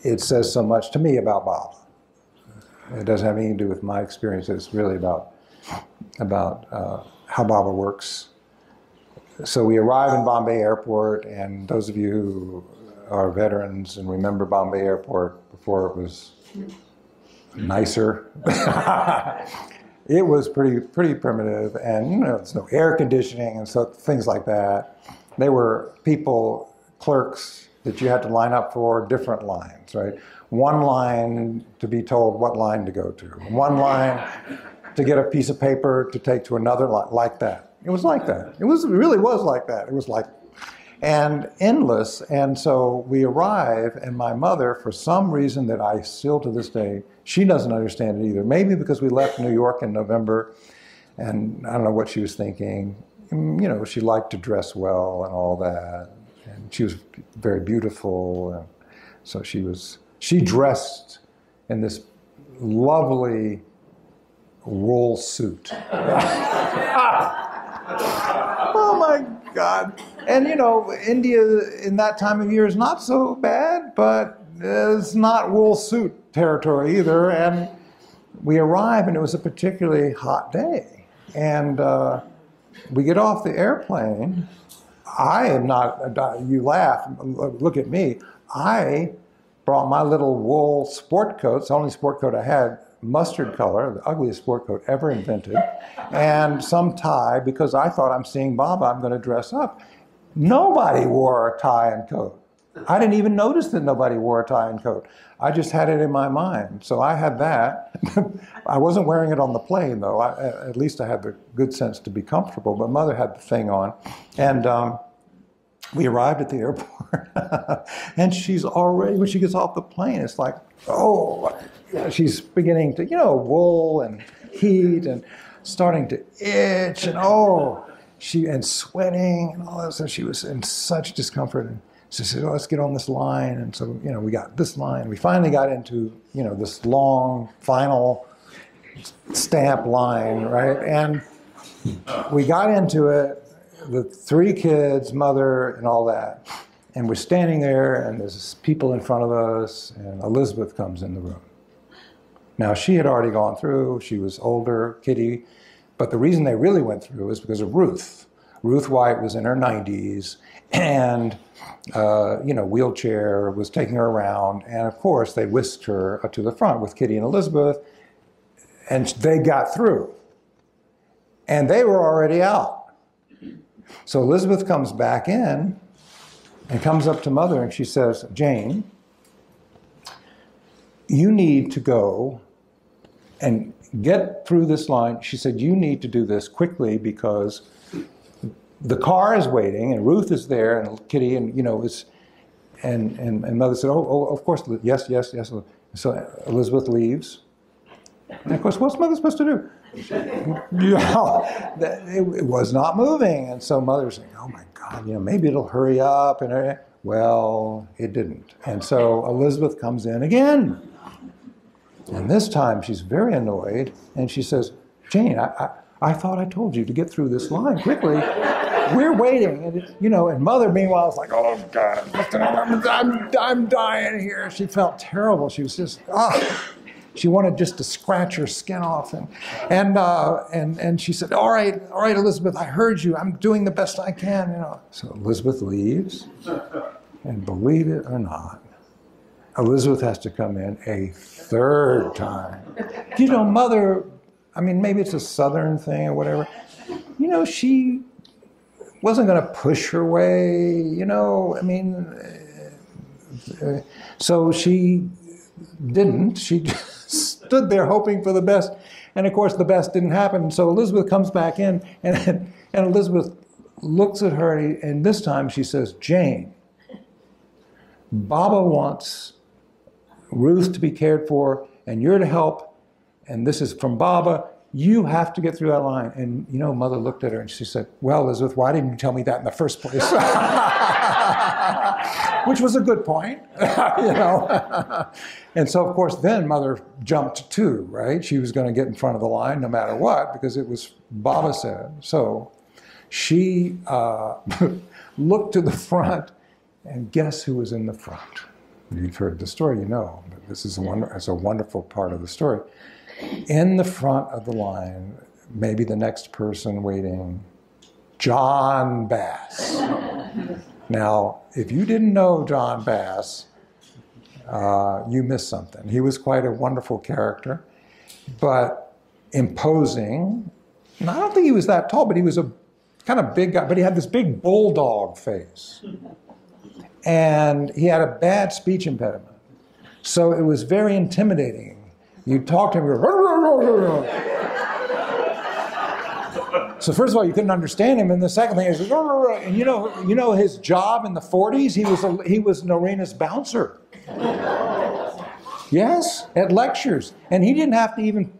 it says so much to me about Baba. It doesn't have anything to do with my experience. It's really about how Baba works. So we arrive in Bombay Airport, and those of you who are veterans and remember Bombay Airport before it was nicer, it was pretty primitive, and you know, there's no air conditioning and so things like that. There were people, clerks, that you had to line up for, different lines, right? One line to be told what line to go to. One line to get a piece of paper to take to another line, like that. It was like that. It really was like that. It was like, and endless. And so we arrive, and my mother, for some reason that I still to this day, she doesn't understand it either. Maybe because we left New York in November, and I don't know what she was thinking. You know, she liked to dress well and all that. And she was very beautiful. And so she dressed in this lovely wool suit. Oh my God. And you know, India in that time of year is not so bad, but it's not wool suit territory either. And we arrive, and it was a particularly hot day. And we get off the airplane. I am not, you laugh, look at me. I brought my little wool sport coat, it's the only sport coat I had, mustard color, the ugliest sport coat ever invented, and some tie, because I thought I'm seeing Baba, I'm going to dress up. Nobody wore a tie and coat. I didn't even notice that nobody wore a tie and coat. I just had it in my mind. So I had that. I wasn't wearing it on the plane, though. At least I had the good sense to be comfortable. But Mother had the thing on. And we arrived at the airport. And she's already, when she gets off the plane, it's like, oh, she's beginning to, you know, wool and heat and starting to itch and and sweating and all that. So she was in such discomfort. And she said, oh, let's get on this line. And so, you know, we got this line. We finally got into, you know, this long final stamp line, right? And we got into it, the 3 kids, Mother, and all that. And we're standing there, and there's people in front of us, and Elizabeth comes in the room. Now, she had already gone through. She was older, Kitty. But the reason they really went through is because of Ruth. Ruth White was in her 90s, and, you know, wheelchair, was taking her around. And, of course, they whisked her to the front with Kitty and Elizabeth, and they got through. And they were already out. So Elizabeth comes back in, and comes up to Mother and she says, Jane, you need to go and get through this line. She said, you need to do this quickly because the car is waiting and Ruth is there and Kitty and, and Mother said, oh, of course, yes. So Elizabeth leaves. And of course, what's Mother supposed to do? It was not moving. And so Mother's saying, oh my God, maybe it'll hurry up. And well, it didn't. And so Elizabeth comes in again. And this time she's very annoyed. And she says, Jane, I thought I told you to get through this line quickly. We're waiting. And Mother, meanwhile, is like, oh God, I'm dying here. She felt terrible. She was just, she wanted just to scratch her skin off. And she said, all right, Elizabeth, I heard you. I'm doing the best I can. So Elizabeth leaves. And believe it or not, Elizabeth has to come in a third time. Mother, maybe it's a Southern thing or whatever. She wasn't going to push her way, so she didn't. She just stood there hoping for the best. And of course, the best didn't happen. So Elizabeth comes back in, and Elizabeth looks at her, and this time she says, Jane, Baba wants Ruth to be cared for, and you're to help, and this is from Baba. You have to get through that line. And, Mother looked at her and she said, well, Elizabeth, why didn't you tell me that in the first place? Which was a good point, And so, of course, then Mother jumped too, right? She was going to get in front of the line no matter what, because it was Baba said. So she looked to the front, and guess who was in the front? You've heard the story, but this is a wonderful part of the story. In the front of the line, maybe the next person waiting, John Bass. Now, if you didn't know John Bass, you missed something. He was quite a wonderful character, but imposing. And I don't think he was that tall, but he was a kind of big guy, but he had this big bulldog face. And he had a bad speech impediment. So it was very intimidating. You talk to him, you go, so first of all, you couldn't understand him, and the second thing is, and his job in the 40s, he was an arena's bouncer. Yes, at lectures. And he didn't have to even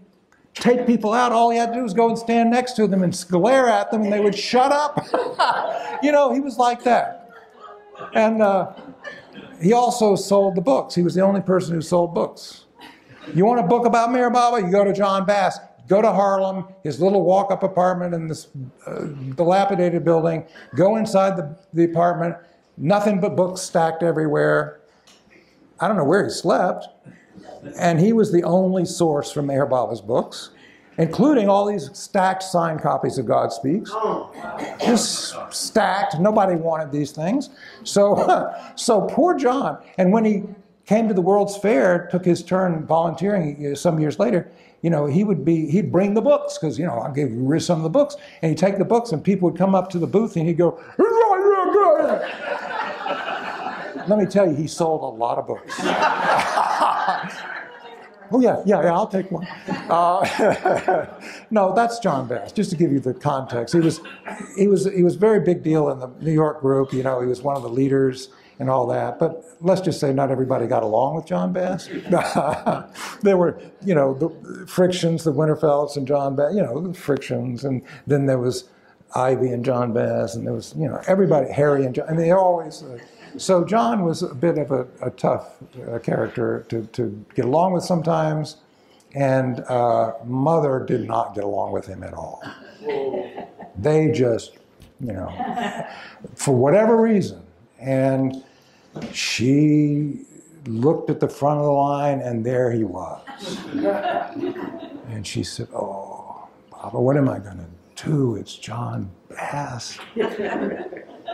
take people out. All he had to do was go and stand next to them and glare at them, and they would shut up. He was like that. And he also sold the books. He was the only person who sold books. You want a book about Mayor Baba? You go to John Bass. Go to Harlem, his little walk-up apartment in this dilapidated building. Go inside the apartment. Nothing but books stacked everywhere. I don't know where he slept. And he was the only source for Mayor Baba's books, including all these stacked signed copies of God Speaks. Just stacked. Nobody wanted these things. So poor John. And when he came to the World's Fair, took his turn volunteering some years later, he'd bring the books, because, I'll give you some of the books. And he'd take the books, and people would come up to the booth, and he'd go, let me tell you, he sold a lot of books. Oh, yeah, I'll take one. No, that's John Bass, just to give you the context. He was a very big deal in the New York group. He was one of the leaders and all that. But let's just say not everybody got along with John Bass. There were, the frictions, the Winterfelds and John Bass, the frictions. And then there was Ivy and John Bass, and there was, everybody, Harry and John. They always... So John was a bit of a tough character to get along with sometimes, and Mother did not get along with him at all. They just, for whatever reason. And she looked at the front of the line, and there he was. And she said, oh, Baba, what am I going to do? It's John Bass.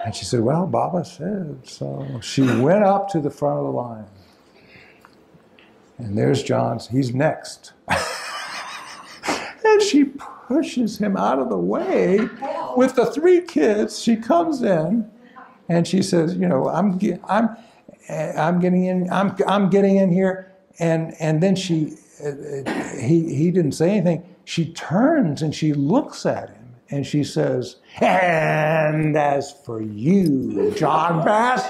And she said, well, Baba said. So she went up to the front of the line. And there's John's. He's next. And she pushes him out of the way with the 3 kids. She comes in, And she says, you know, I'm getting in here, and then he didn't say anything. She turns and she looks at him and she says, "And as for you, John Bass,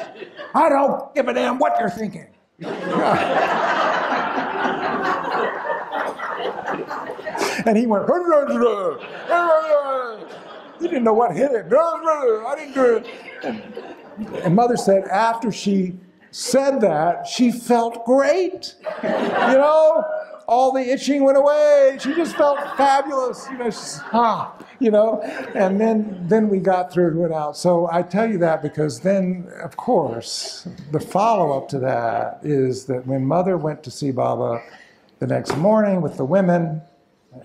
I don't give a damn what you're thinking." And he went, he didn't know what hit him. I didn't do it. And Mother said after she said that, she felt great. You know, all the itching went away. She just felt fabulous. You know, and then we got through and went out. So I tell you that because then, of course, the follow-up to that is that when Mother went to see Baba the next morning with the women,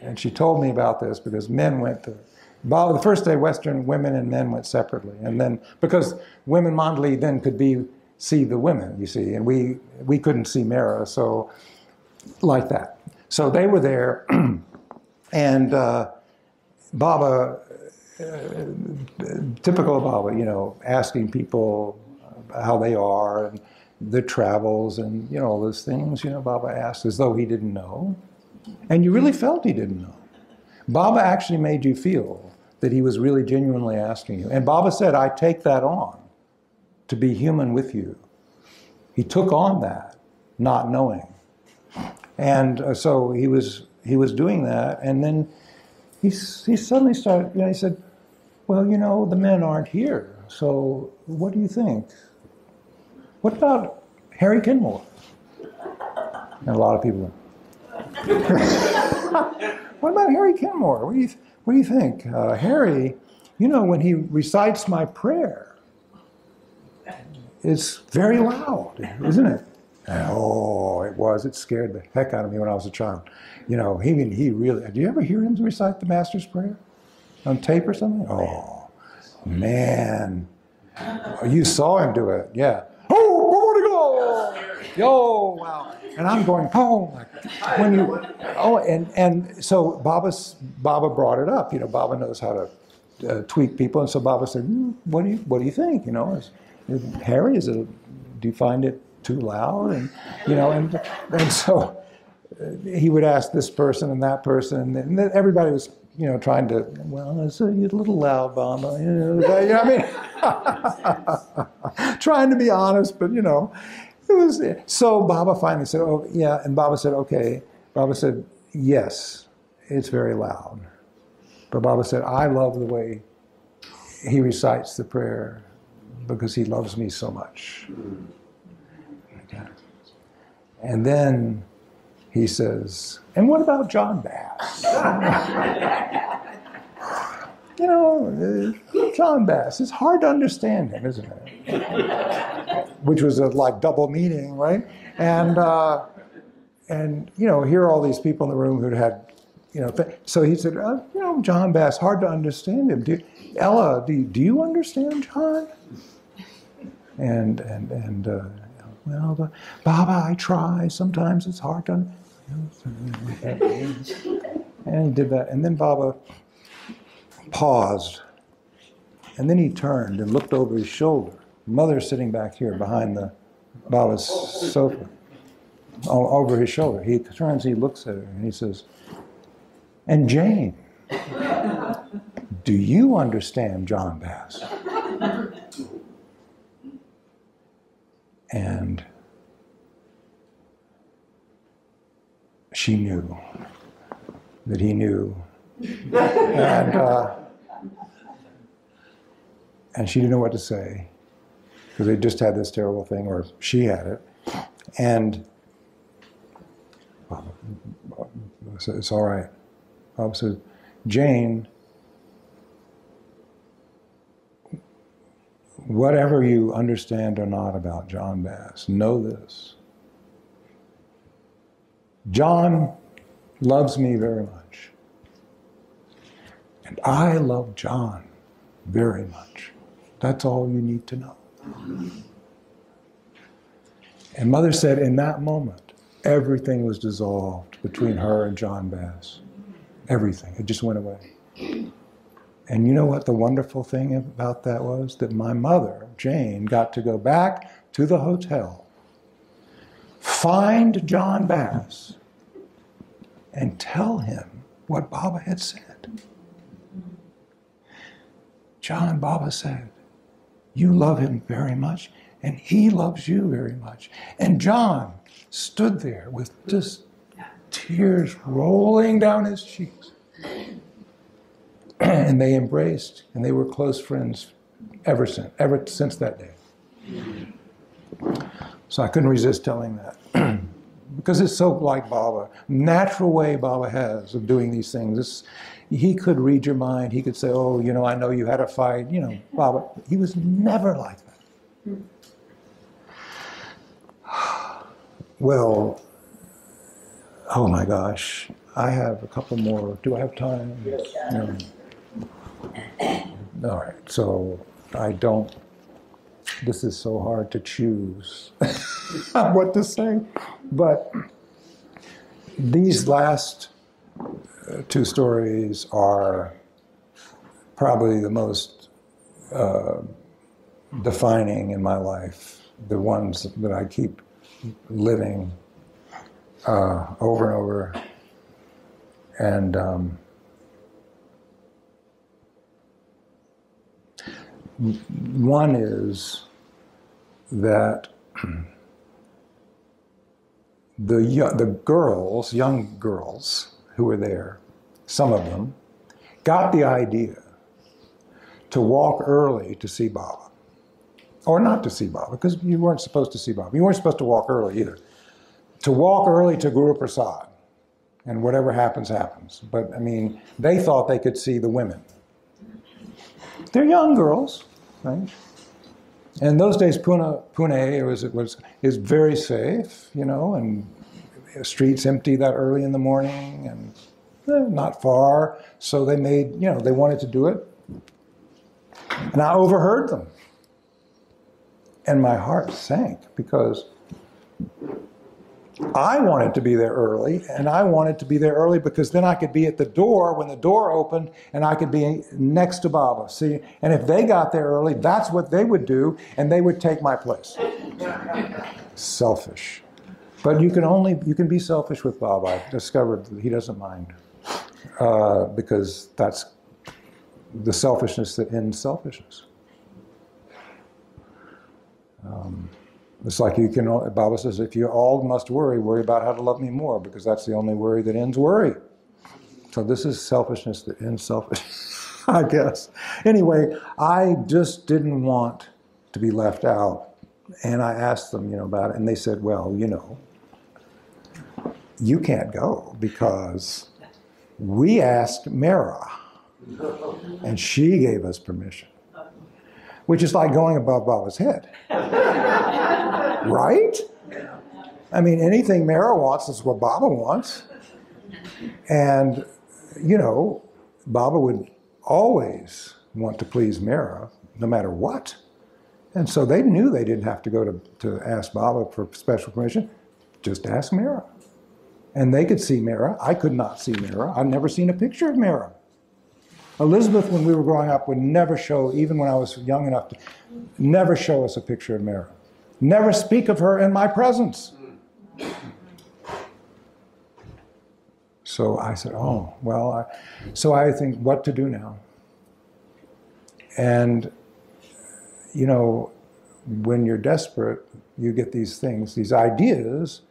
and she told me about this because men went to Baba, the first day Western women and men went separately. And then, because women Mandali then could see the women, you see, and we couldn't see Mara, so like that. So they were there, and Baba, typical of Baba, you know, asking people how they are and their travels and, you know, all those things, you know, Baba asked as though he didn't know. And you really felt he didn't know. Baba actually made you feel that he was really genuinely asking you. And Baba said, I take that on to be human with you. He took on that, not knowing. And so he was doing that, and then he suddenly started, you know, he said, well, you know, the men aren't here, so what do you think? What about Harry Kenmore? And a lot of people went, what about Harry Kenmore? What do you think? Harry, you know, when he recites my prayer, it's very loud, isn't it? And, oh, it was. It scared the heck out of me when I was a child. You know, he really, do you ever hear him recite the Master's Prayer on tape or something? Oh, man. You saw him do it, yeah. Oh, yo, wow. And I'm going, oh, and so Baba brought it up. You know, Baba knows how to tweak people, and so Baba said, what do you think? You know, Harry, do you find it too loud? And you know, and so he would ask this person and that person, and then everybody was, you know, trying to, well, it's a little loud, Baba. You know what I mean? Trying to be honest, but you know. So Baba finally said, oh, yeah, and Baba said, okay. Baba said, yes, it's very loud. But Baba said, I love the way he recites the prayer because he loves me so much. And then he says, and what about John Bass? You know, John Bass, it's hard to understand him, isn't it? Which was a like double meaning, right? And you know, here are all these people in the room who'd had, you know, so he said, you know, John Bass, hard to understand him. Ella, do you understand John? And well, Baba, I try. Sometimes it's hard to. And he did that, and then Baba paused, and then he turned and looked over his shoulder. Mother's sitting back here behind the Baba's sofa, over his shoulder. He turns, he looks at her, and he says, and Jane, do you understand John Bass? And she knew that he knew. And she didn't know what to say because they just had this terrible thing, or she had it. And said, it's all right. Bob said, Jane, whatever you understand or not about John Bass, know this. John loves me very much. And I love John very much. That's all you need to know. And Mother said in that moment, everything was dissolved between her and John Bass. Everything. It just went away. And you know what the wonderful thing about that was? That my mother, Jane, got to go back to the hotel, find John Bass, and tell him what Baba had said. John, Baba said, you love him very much, and he loves you very much. And John stood there with just tears rolling down his cheeks. And they embraced, and they were close friends ever since that day. So I couldn't resist telling that. Because it's so like Baba. Natural way Baba has of doing these things. He could read your mind. He could say, oh, you know, I know you had a fight. You know, Baba. He was never like that. Well, oh my gosh. I have a couple more. Do I have time? Yes. No. All right. So I don't. This is so hard to choose what to say. But these last two stories are probably the most defining in my life, the ones that I keep living over and over. And one is that the girls, young girls who were there, some of them, got the idea to walk early to see Baba. Or not to see Baba, because you weren't supposed to see Baba. You weren't supposed to walk early either. To walk early to Guru Prasad, and whatever happens, happens. But, I mean, they thought they could see the women. They're young girls, right? And those days, Pune is very safe, you know, and streets empty that early in the morning, and not far. So they made, you know, they wanted to do it. And I overheard them. And my heart sank because I wanted to be there early, and I wanted to be there early because then I could be at the door when the door opened, and I could be next to Baba. See, and if they got there early, that's what they would do, and they would take my place. Selfish. But you can be selfish with Baba. I've discovered that he doesn't mind because that's the selfishness that ends selfishness. It's like Baba says, if you all must worry about how to love me more, because that's the only worry that ends worry. So this is selfishness that ends selfishness, I guess. Anyway, I just didn't want to be left out. And I asked them, you know, about it, and they said, well, you know, you can't go because we asked Mara, and she gave us permission. Which is like going above Baba's head. Right? I mean, anything Mara wants is what Baba wants. And, you know, Baba would always want to please Mara, no matter what. And so they knew they didn't have to go to ask Baba for special permission. Just ask Mara. And they could see Mara. I could not see Mara. I'd never seen a picture of Mara. Elizabeth, when we were growing up, would never show, even when I was young enough to, never show us a picture of Mara. Never speak of her in my presence. So I said, oh, well, so I think what to do now. And, you know, when you're desperate, you get these things, these ideas.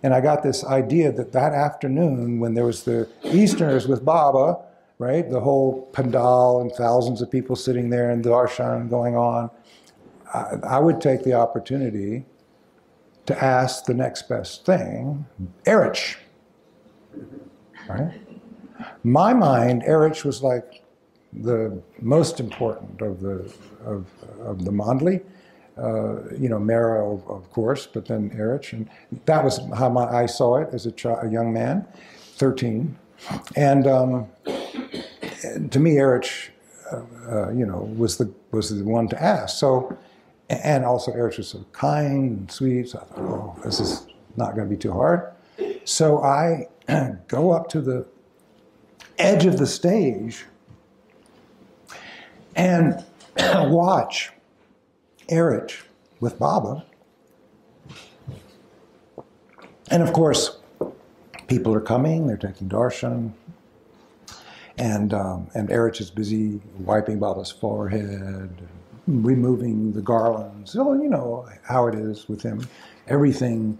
And I got this idea that afternoon, when there was the Easterners with Baba, right, the whole pandal and thousands of people sitting there and darshan going on, I would take the opportunity to ask the next best thing, Erich. Right? My mind, Erich was like the most important of the Mandli. You know, Mara, of course, but then Erich, and that was how I saw it as a young man, 13, and to me, Erich, you know, was the one to ask. So, and also Erich was so kind and sweet. So I thought, oh, this is not going to be too hard. So I go up to the edge of the stage, and watch Erich with Baba. And of course, people are coming, they're taking darshan, and Erich is busy wiping Baba's forehead, removing the garlands. So, you know how it is with him. Everything,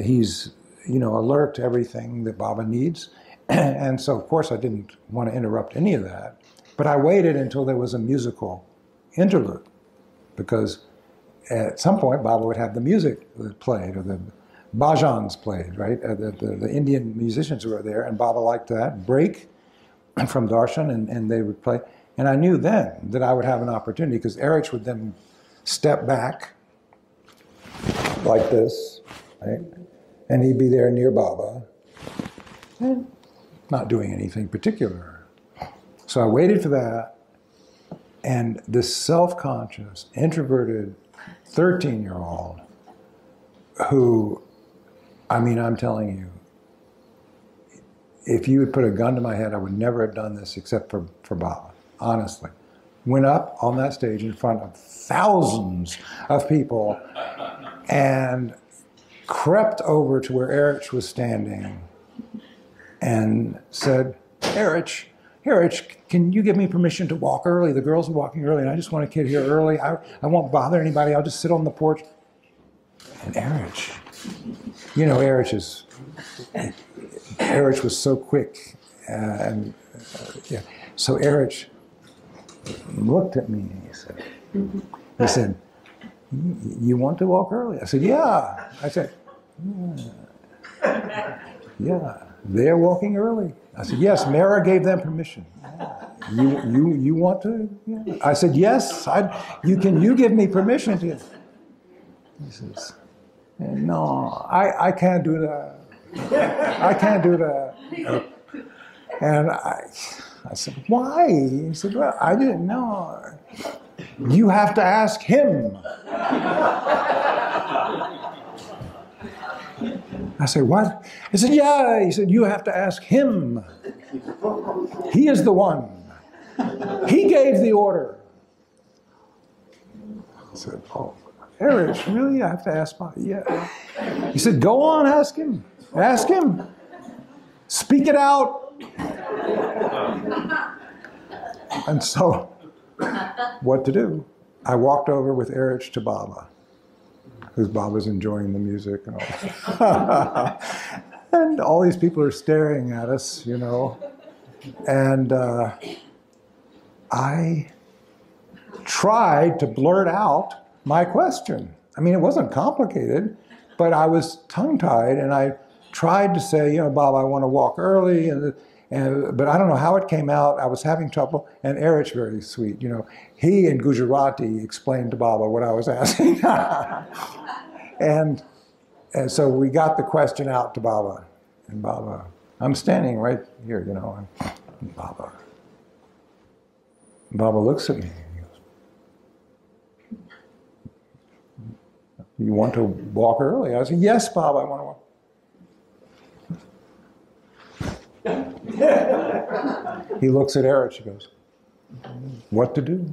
he's, you know, alert to everything that Baba needs. And so, of course, I didn't want to interrupt any of that. But I waited until there was a musical interlude, because at some point Baba would have the music played, or the bhajans played, right? The Indian musicians were there, and Baba liked that, break from darshan, and they would play. And I knew then that I would have an opportunity, because Erich would then step back like this, right? And he'd be there near Baba, and not doing anything particular. So I waited for that, and this self-conscious, introverted 13-year-old who, I mean, I'm telling you, if you would put a gun to my head, I would never have done this except for Baba, honestly. Went up on that stage in front of thousands of people and crept over to where Erich was standing and said, Erich, can you give me permission to walk early? The girls are walking early, and I just want a kid here early. I won't bother anybody. I'll just sit on the porch. And Erich, you know, Erich was so quick. Yeah. So Erich looked at me and he said, you want to walk early? I said, yeah. I said, yeah, they're walking early. I said, yes, Mara gave them permission. You want to? Yeah. I said, yes, you give me permission to. He says, no, I can't do that. I can't do that. And I said, why? He said, well, I didn't know. You have to ask him. I said, what? He said, yeah. He said, you have to ask him. He is the one. He gave the order. I said, oh, Erich, really? I have to ask Bob? Yeah. He said, go on, ask him. Ask him. Speak it out. And so, what to do? I walked over with Erich to Baba, because Baba's enjoying the music and all that. And all these people are staring at us, you know. And I tried to blurt out my question. I mean, it wasn't complicated, but I was tongue-tied, and I tried to say, you know, Baba, I want to walk early, but I don't know how it came out. I was having trouble, and Erich, very sweet, you know, he in Gujarati explained to Baba what I was asking. and so we got the question out to Baba, and Baba, I'm standing right here, you know, and Baba looks at me. You want to walk early? I said, yes, Baba, I want to walk. He looks at Erich, he goes, what to do?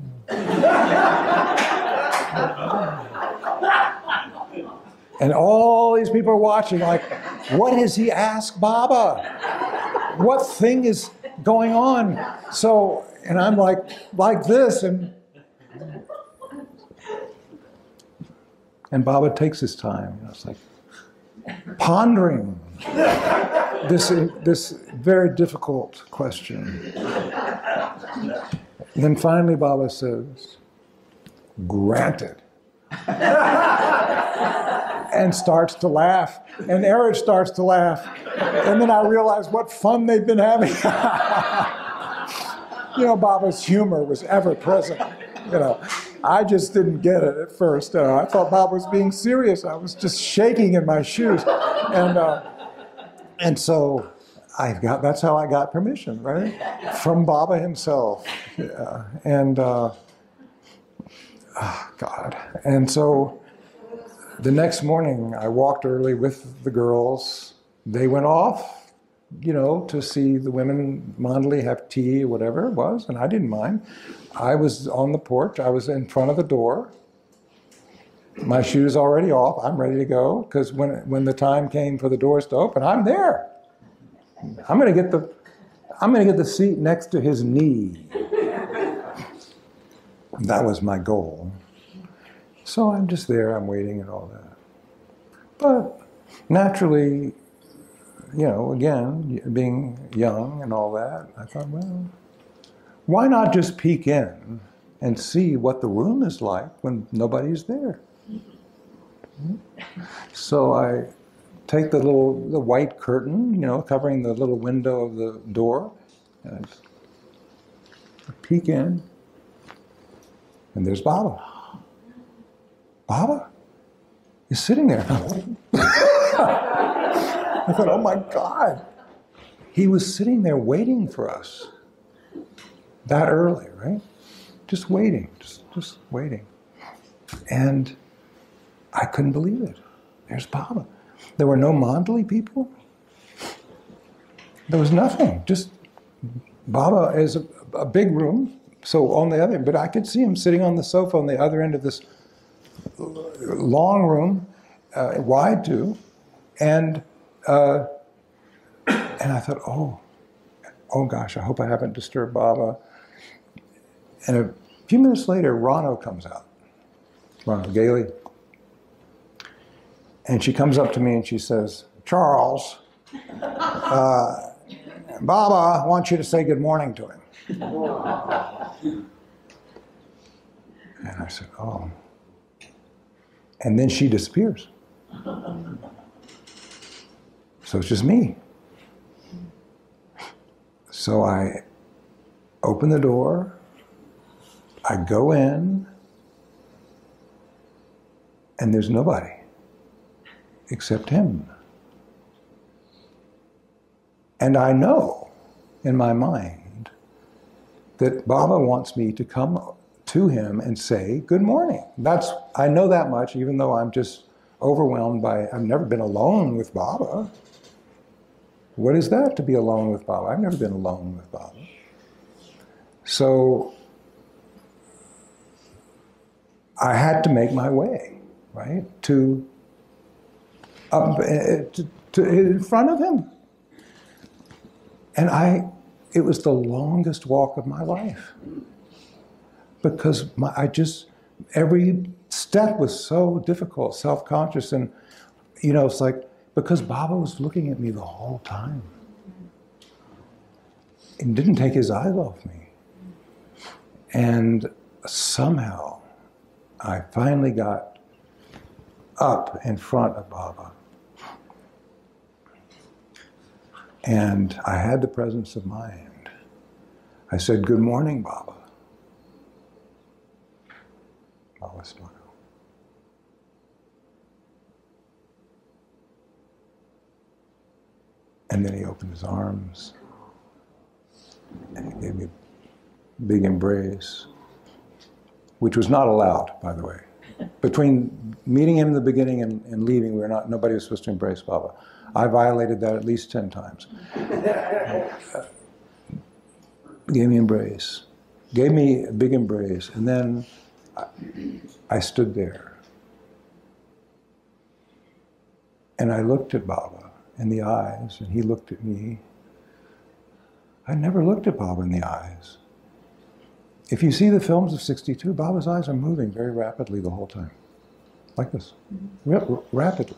And all these people are watching like, what has he asked Baba? What thing is going on? So, and I'm like this, and Baba takes his time. You know, it's like pondering this very difficult question. And then finally Baba says, granted. And starts to laugh. And Erich starts to laugh. And then I realize what fun they've been having. You know, Baba's humor was ever present. You know, I just didn't get it at first. I thought Baba was being serious. I was just shaking in my shoes. And so that's how I got permission, right? From Baba himself. Yeah. And, God. And so the next morning, I walked early with the girls. They went off. to see the women Mondley have tea or whatever it was, and I didn't mind. I was on the porch. I was in front of the door. My shoes already off. I'm ready to go because when the time came for the doors to open, I'm there. I'm going to get the seat next to his knee. That was my goal. So I'm just there. I'm waiting and all that. But naturally, again, being young and all that, I thought, well, why not just peek in and see what the room is like when nobody's there? So I take the white curtain, covering the little window of the door, and I peek in, and there's Baba. Baba is sitting there. I thought, oh my God. He was sitting there waiting for us that early, right? Just waiting, just waiting. And I couldn't believe it. There's Baba. There were no Mondley people. There was nothing. Just Baba is a big room. So on the other, but I could see him sitting on the sofa on the other end of this long room, wide too, and I thought, oh gosh, I hope I haven't disturbed Baba. And a few minutes later, Rano comes out, Rano Gailey, and she comes up to me and she says, Charles, Baba wants you to say good morning to him. And I said, oh. And then she disappears. So it's just me. So I open the door, I go in, and there's nobody except him. And I know in my mind that Baba wants me to come to him and say good morning. I know that much, even though I'm just overwhelmed by, I've never been alone with Baba. What is that, to be alone with Baba? I've never been alone with Baba. So I had to make my way, right, to in front of him. And it was the longest walk of my life. Because every step was so difficult, self-conscious, and, it's like, because Baba was looking at me the whole time. And didn't take his eyes off me. And somehow, I finally got up in front of Baba. And I had the presence of mind. I said, good morning, Baba. Baba smiled. And then he opened his arms and he gave me a big embrace, which was not allowed, by the way. Between meeting him in the beginning and leaving, nobody was supposed to embrace Baba. I violated that at least 10 times. Gave me embrace. Gave me a big embrace. And then I stood there. And I looked at Baba in the eyes, and he looked at me. I never looked at Baba in the eyes. If you see the films of '62, Baba's eyes are moving very rapidly the whole time. Like this. Rapidly.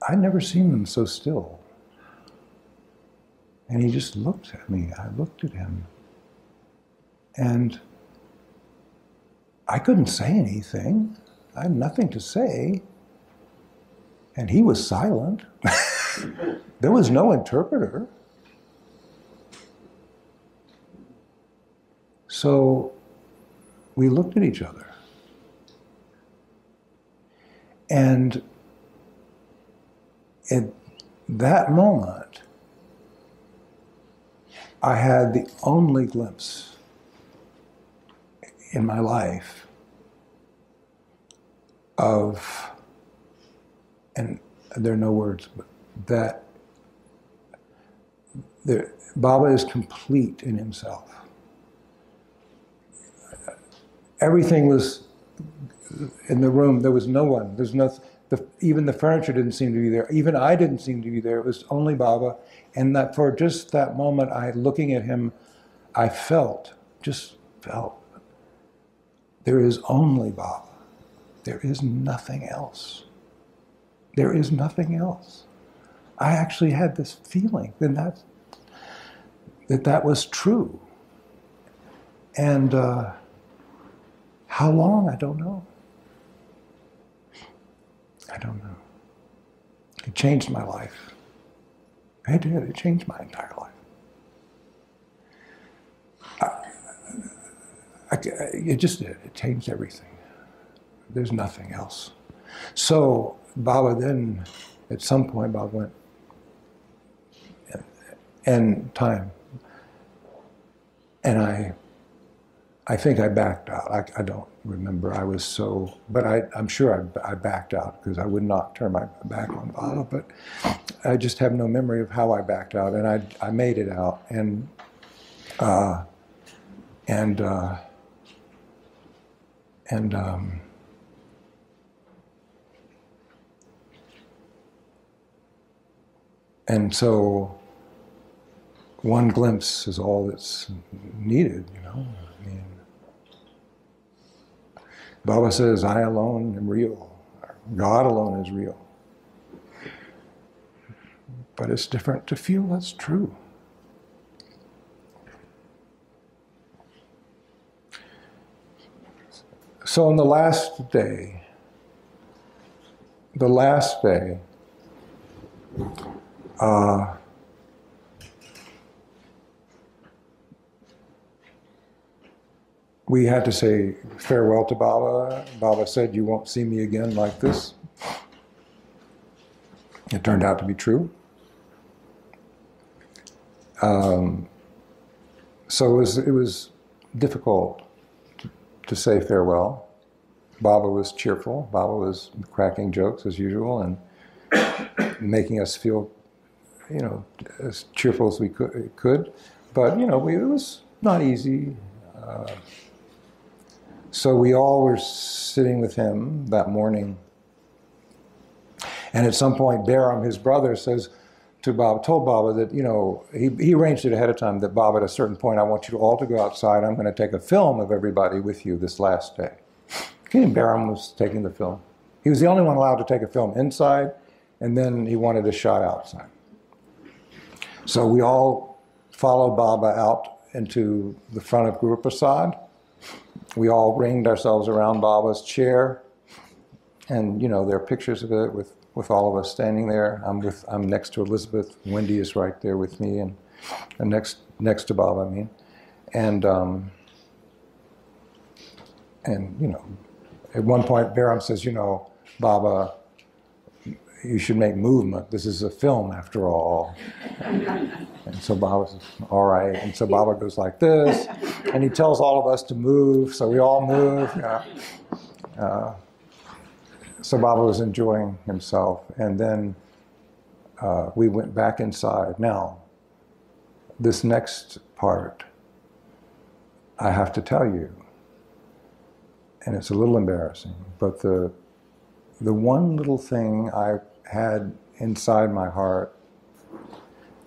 I'd never seen them so still. And he just looked at me. I looked at him. And I couldn't say anything. I had nothing to say. And he was silent. There was no interpreter. So we looked at each other. And at that moment, I had the only glimpse in my life of, and there are no words, but that Baba is complete in himself. Everything was in the room. There was no one. There's no. Even the furniture didn't seem to be there. Even I didn't seem to be there. It was only Baba. And that for just that moment, looking at him, I just felt, there is only Baba. There is nothing else. There is nothing else. I actually had this feeling that was true. And how long, I don't know. I don't know. It changed my life. It did. It changed my entire life. It just did. It changed everything. There's nothing else. So Baba then, at some point, Baba went, and time. And I think I backed out. I don't remember. I was so, but I'm sure I backed out because I would not turn my back on Baba. But I just have no memory of how I backed out, and I made it out, and so one glimpse is all that's needed, you know. I mean, Baba says, I alone am real. God alone is real. But it's different to feel that's true. So on the last day, we had to say farewell to Baba. Baba said, you won't see me again like this. It turned out to be true. So it was difficult to say farewell. Baba was cheerful. Baba was cracking jokes as usual and making us feel, you know, as cheerful as we could. But, you know, it was not easy. So we all were sitting with him that morning. And at some point, Behram, his brother, says to Baba, told Baba that, you know, he arranged it ahead of time that Baba, at a certain point, I want you all to go outside. I'm going to take a film of everybody with you this last day. And Behram was taking the film. He was the only one allowed to take a film inside, and then he wanted a shot outside. So we all followed Baba out into the front of Guru Prasad. We all ringed ourselves around Baba's chair, and you know there are pictures of it with all of us standing there. I'm next to Elizabeth. Wendy is right there with me, and next to Baba, I mean, and you know, at one point Behram says, you know, Baba, you should make movement. This is a film after all. And so Baba says, all right. And so Baba goes like this, and he tells all of us to move, so we all move. So Baba was enjoying himself, and then we went back inside. Now, this next part, I have to tell you, and it's a little embarrassing, but the one little thing I had inside my heart,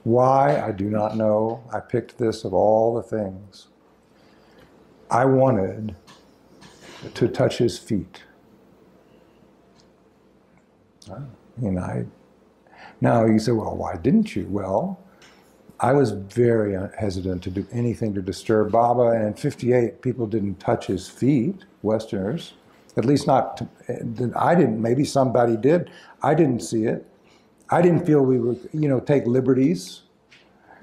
why, I do not know. I picked this of all the things. I wanted to touch his feet. Now you say, well, why didn't you? Well, I was very hesitant to do anything to disturb Baba, and in '58, people didn't touch his feet, Westerners. At least not, I didn't, maybe somebody did. I didn't see it. I didn't feel we would, you know, take liberties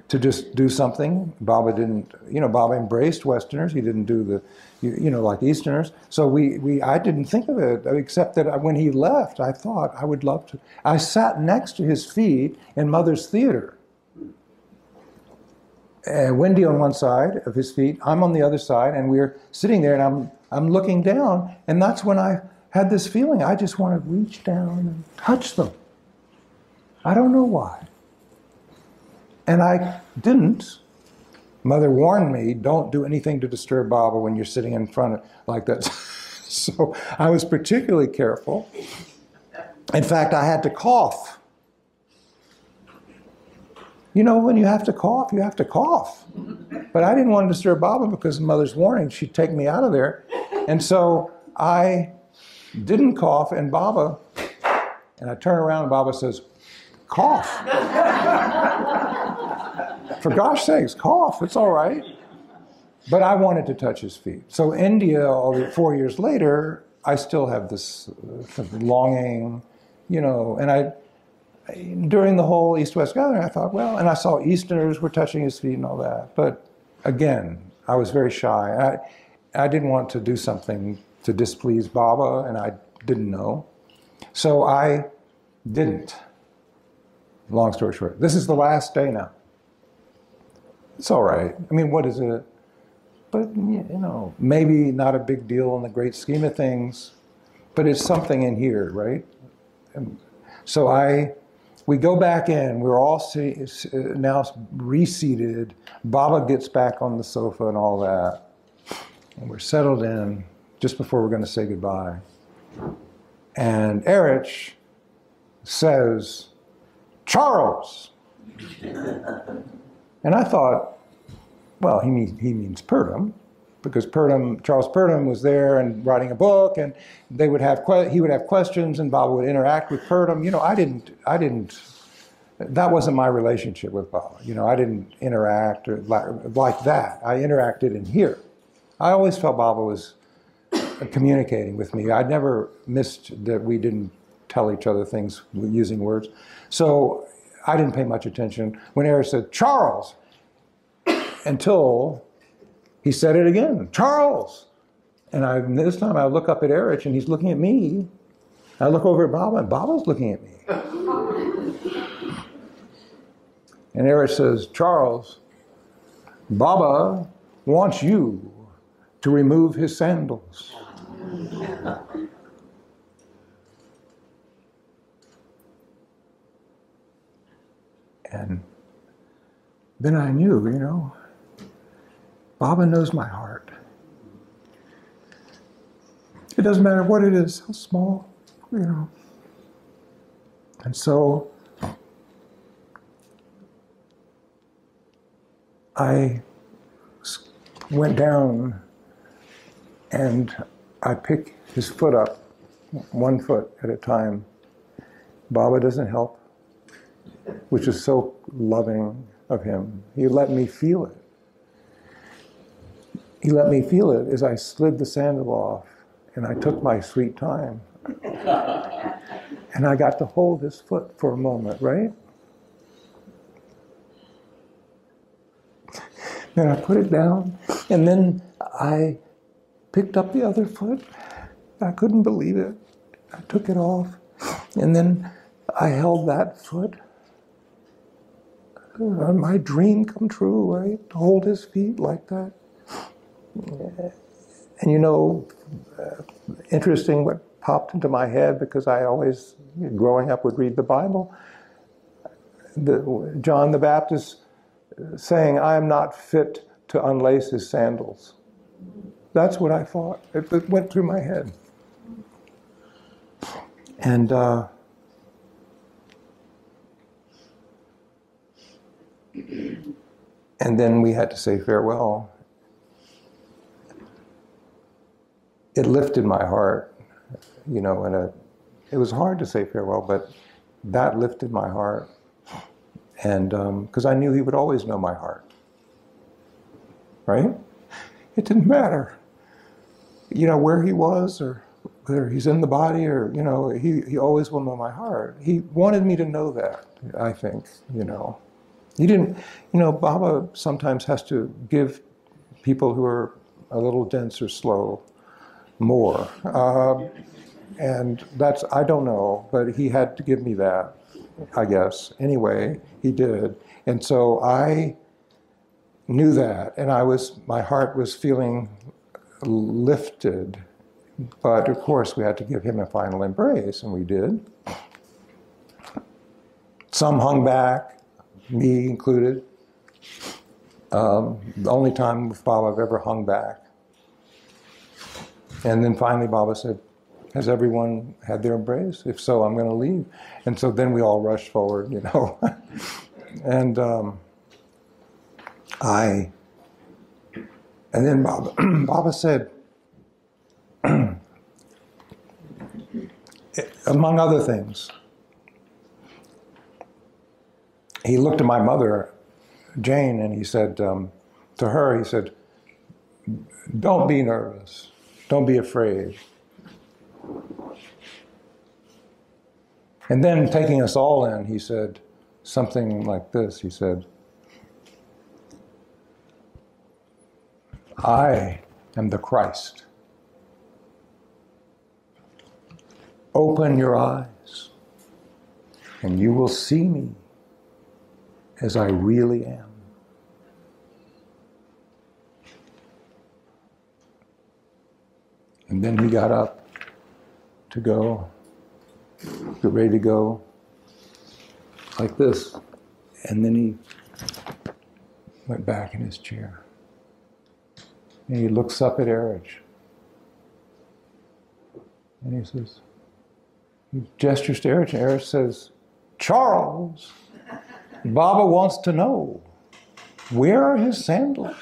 to just do something. Baba didn't, you know, Baba embraced Westerners. He didn't do the, you know, like Easterners. So I didn't think of it, except that when he left, I thought I would love to. I sat next to his feet in Mother's Theater. Wendy on one side of his feet, I'm on the other side, and we're sitting there, and I'm looking down, and that's when I had this feeling. I just want to reach down and touch them. I don't know why. And I didn't. Mother warned me, don't do anything to disturb Baba when you're sitting in front of like that. So I was particularly careful. In fact, I had to cough. You know, when you have to cough, you have to cough. But I didn't want to disturb Baba because of Mother's warning. She'd take me out of there. And so I didn't cough, and Baba, and I turn around and Baba says, cough. For gosh sakes, cough, it's all right. But I wanted to touch his feet. So India, 4 years later, I still have this longing, you know, and during the whole East-West gathering, I thought, well, and I saw Easterners were touching his feet and all that. But again, I was very shy. I didn't want to do something to displease Baba, and I didn't know. So I didn't. Long story short, this is the last day now. It's all right. I mean, what is it? But, you know, maybe not a big deal in the great scheme of things, but it's something in here, right? And so we go back in. We're all now reseated. Baba gets back on the sofa and all that. And we're settled in just before we're going to say goodbye. And Erich says, Charles! And I thought, well, he means Purdom, because Charles Purdom was there and writing a book, and he would have questions, and Baba would interact with Purdom. You know, I didn't. That wasn't my relationship with Baba. You know, I didn't interact like that. I interacted in here. I always felt Baba was communicating with me. I never missed that we didn't tell each other things using words. So I didn't pay much attention when Erich said, Charles, until he said it again, Charles. And this time I look up at Erich and he's looking at me. I look over at Baba and Baba's looking at me. And Erich says, Charles, Baba wants you to remove his sandals. And then I knew, you know, Baba knows my heart. It doesn't matter what it is, how small, you know. And so I went down and I picked his foot up, 1 foot at a time. Baba doesn't help, which is so loving of him. He let me feel it. He let me feel it as I slid the sandal off, and I took my sweet time. And I got to hold his foot for a moment, right? Then I put it down, and then I picked up the other foot. I couldn't believe it. I took it off, and then I held that foot. My dream come true, right? To hold his feet like that. And you know, interesting what popped into my head, because I always, growing up, would read the Bible. John the Baptist saying, I am not fit to unlace his sandals. That's what I thought. It went through my head. And then we had to say farewell. It lifted my heart, you know, and it was hard to say farewell, but that lifted my heart. And because I knew he would always know my heart, right? It didn't matter, you know, where he was or whether he's in the body or, you know, he always will know my heart. He wanted me to know that, I think, you know. He didn't, you know, Baba sometimes has to give people who are a little dense or slow more. And that's, I don't know, but he had to give me that, I guess. Anyway, he did. And so I knew that, and my heart was feeling lifted. But of course, we had to give him a final embrace, and we did. Some hung back, me included. The only time with Baba I've ever hung back. And then finally Baba said, has everyone had their embrace? If so, I'm going to leave. And so then we all rushed forward, you know. And then Baba said, among other things, he looked at my mother, Jane, and he said to her, he said, don't be nervous. Don't be afraid. And then taking us all in, he said something like this. He said, I am the Christ. Open your eyes, and you will see me as I really am. And then he got up to go, get ready to go, like this. And then he went back in his chair. And he looks up at Erich. And he says, he gestures to Erich, and Erich says, Charles, Baba wants to know, where are his sandals?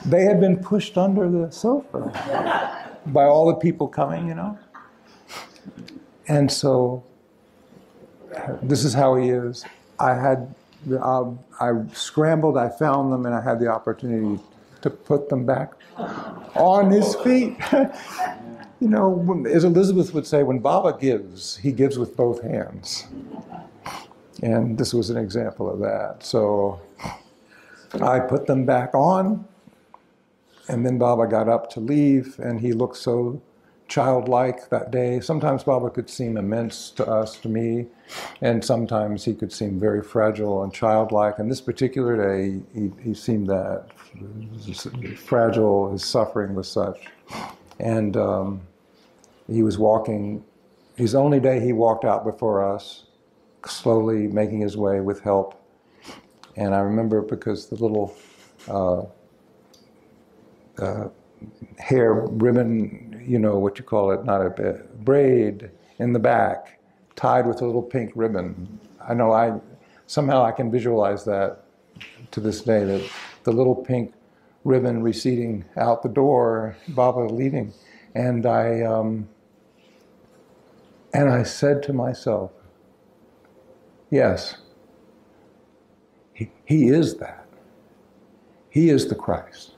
They had been pushed under the sofa by all the people coming, you know. And so, this is how he is. I scrambled, I found them, and I had the opportunity to put them back on his feet. You know, as Elizabeth would say, when Baba gives, he gives with both hands. And this was an example of that. So I put them back on, and then Baba got up to leave, and he looked so childlike that day. Sometimes Baba could seem immense to us, to me, and sometimes he could seem very fragile and childlike. And this particular day, he seemed that fragile, his suffering was such. And he was walking, his only day he walked out before us, slowly making his way with help. And I remember because the little hair ribbon, you know what you call it, not a braid in the back, tied with a little pink ribbon. I know somehow I can visualize that to this day, that the little pink ribbon receding out the door, Baba leaving. And I said to myself, yes, he is that. He is the Christ.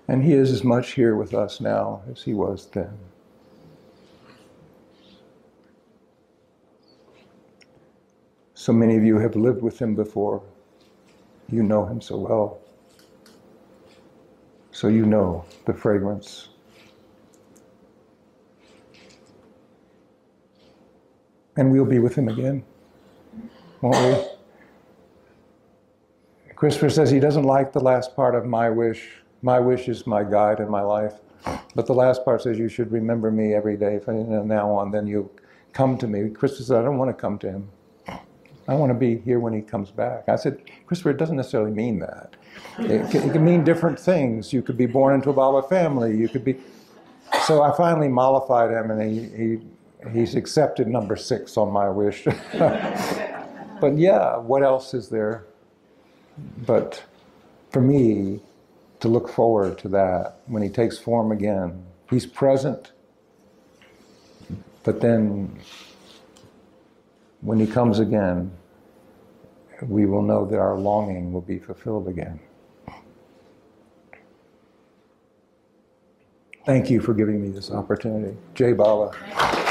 And he is as much here with us now as he was then. So many of you have lived with him before. You know him so well. So you know the fragrance. And we'll be with him again, won't we? Christopher says he doesn't like the last part of my wish. My wish is my guide in my life. But the last part says you should remember me every day from now on, then you come to me. Christopher said, I don't want to come to him. I want to be here when he comes back. I said, Christopher, it doesn't necessarily mean that. It can mean different things. You could be born into a Baba family. You could be... So I finally mollified him, and he's accepted number 6 on my wish. But yeah, what else is there? But for me, to look forward to that when he takes form again. He's present, but then when he comes again, we will know that our longing will be fulfilled again. Thank you for giving me this opportunity. Jai Baba.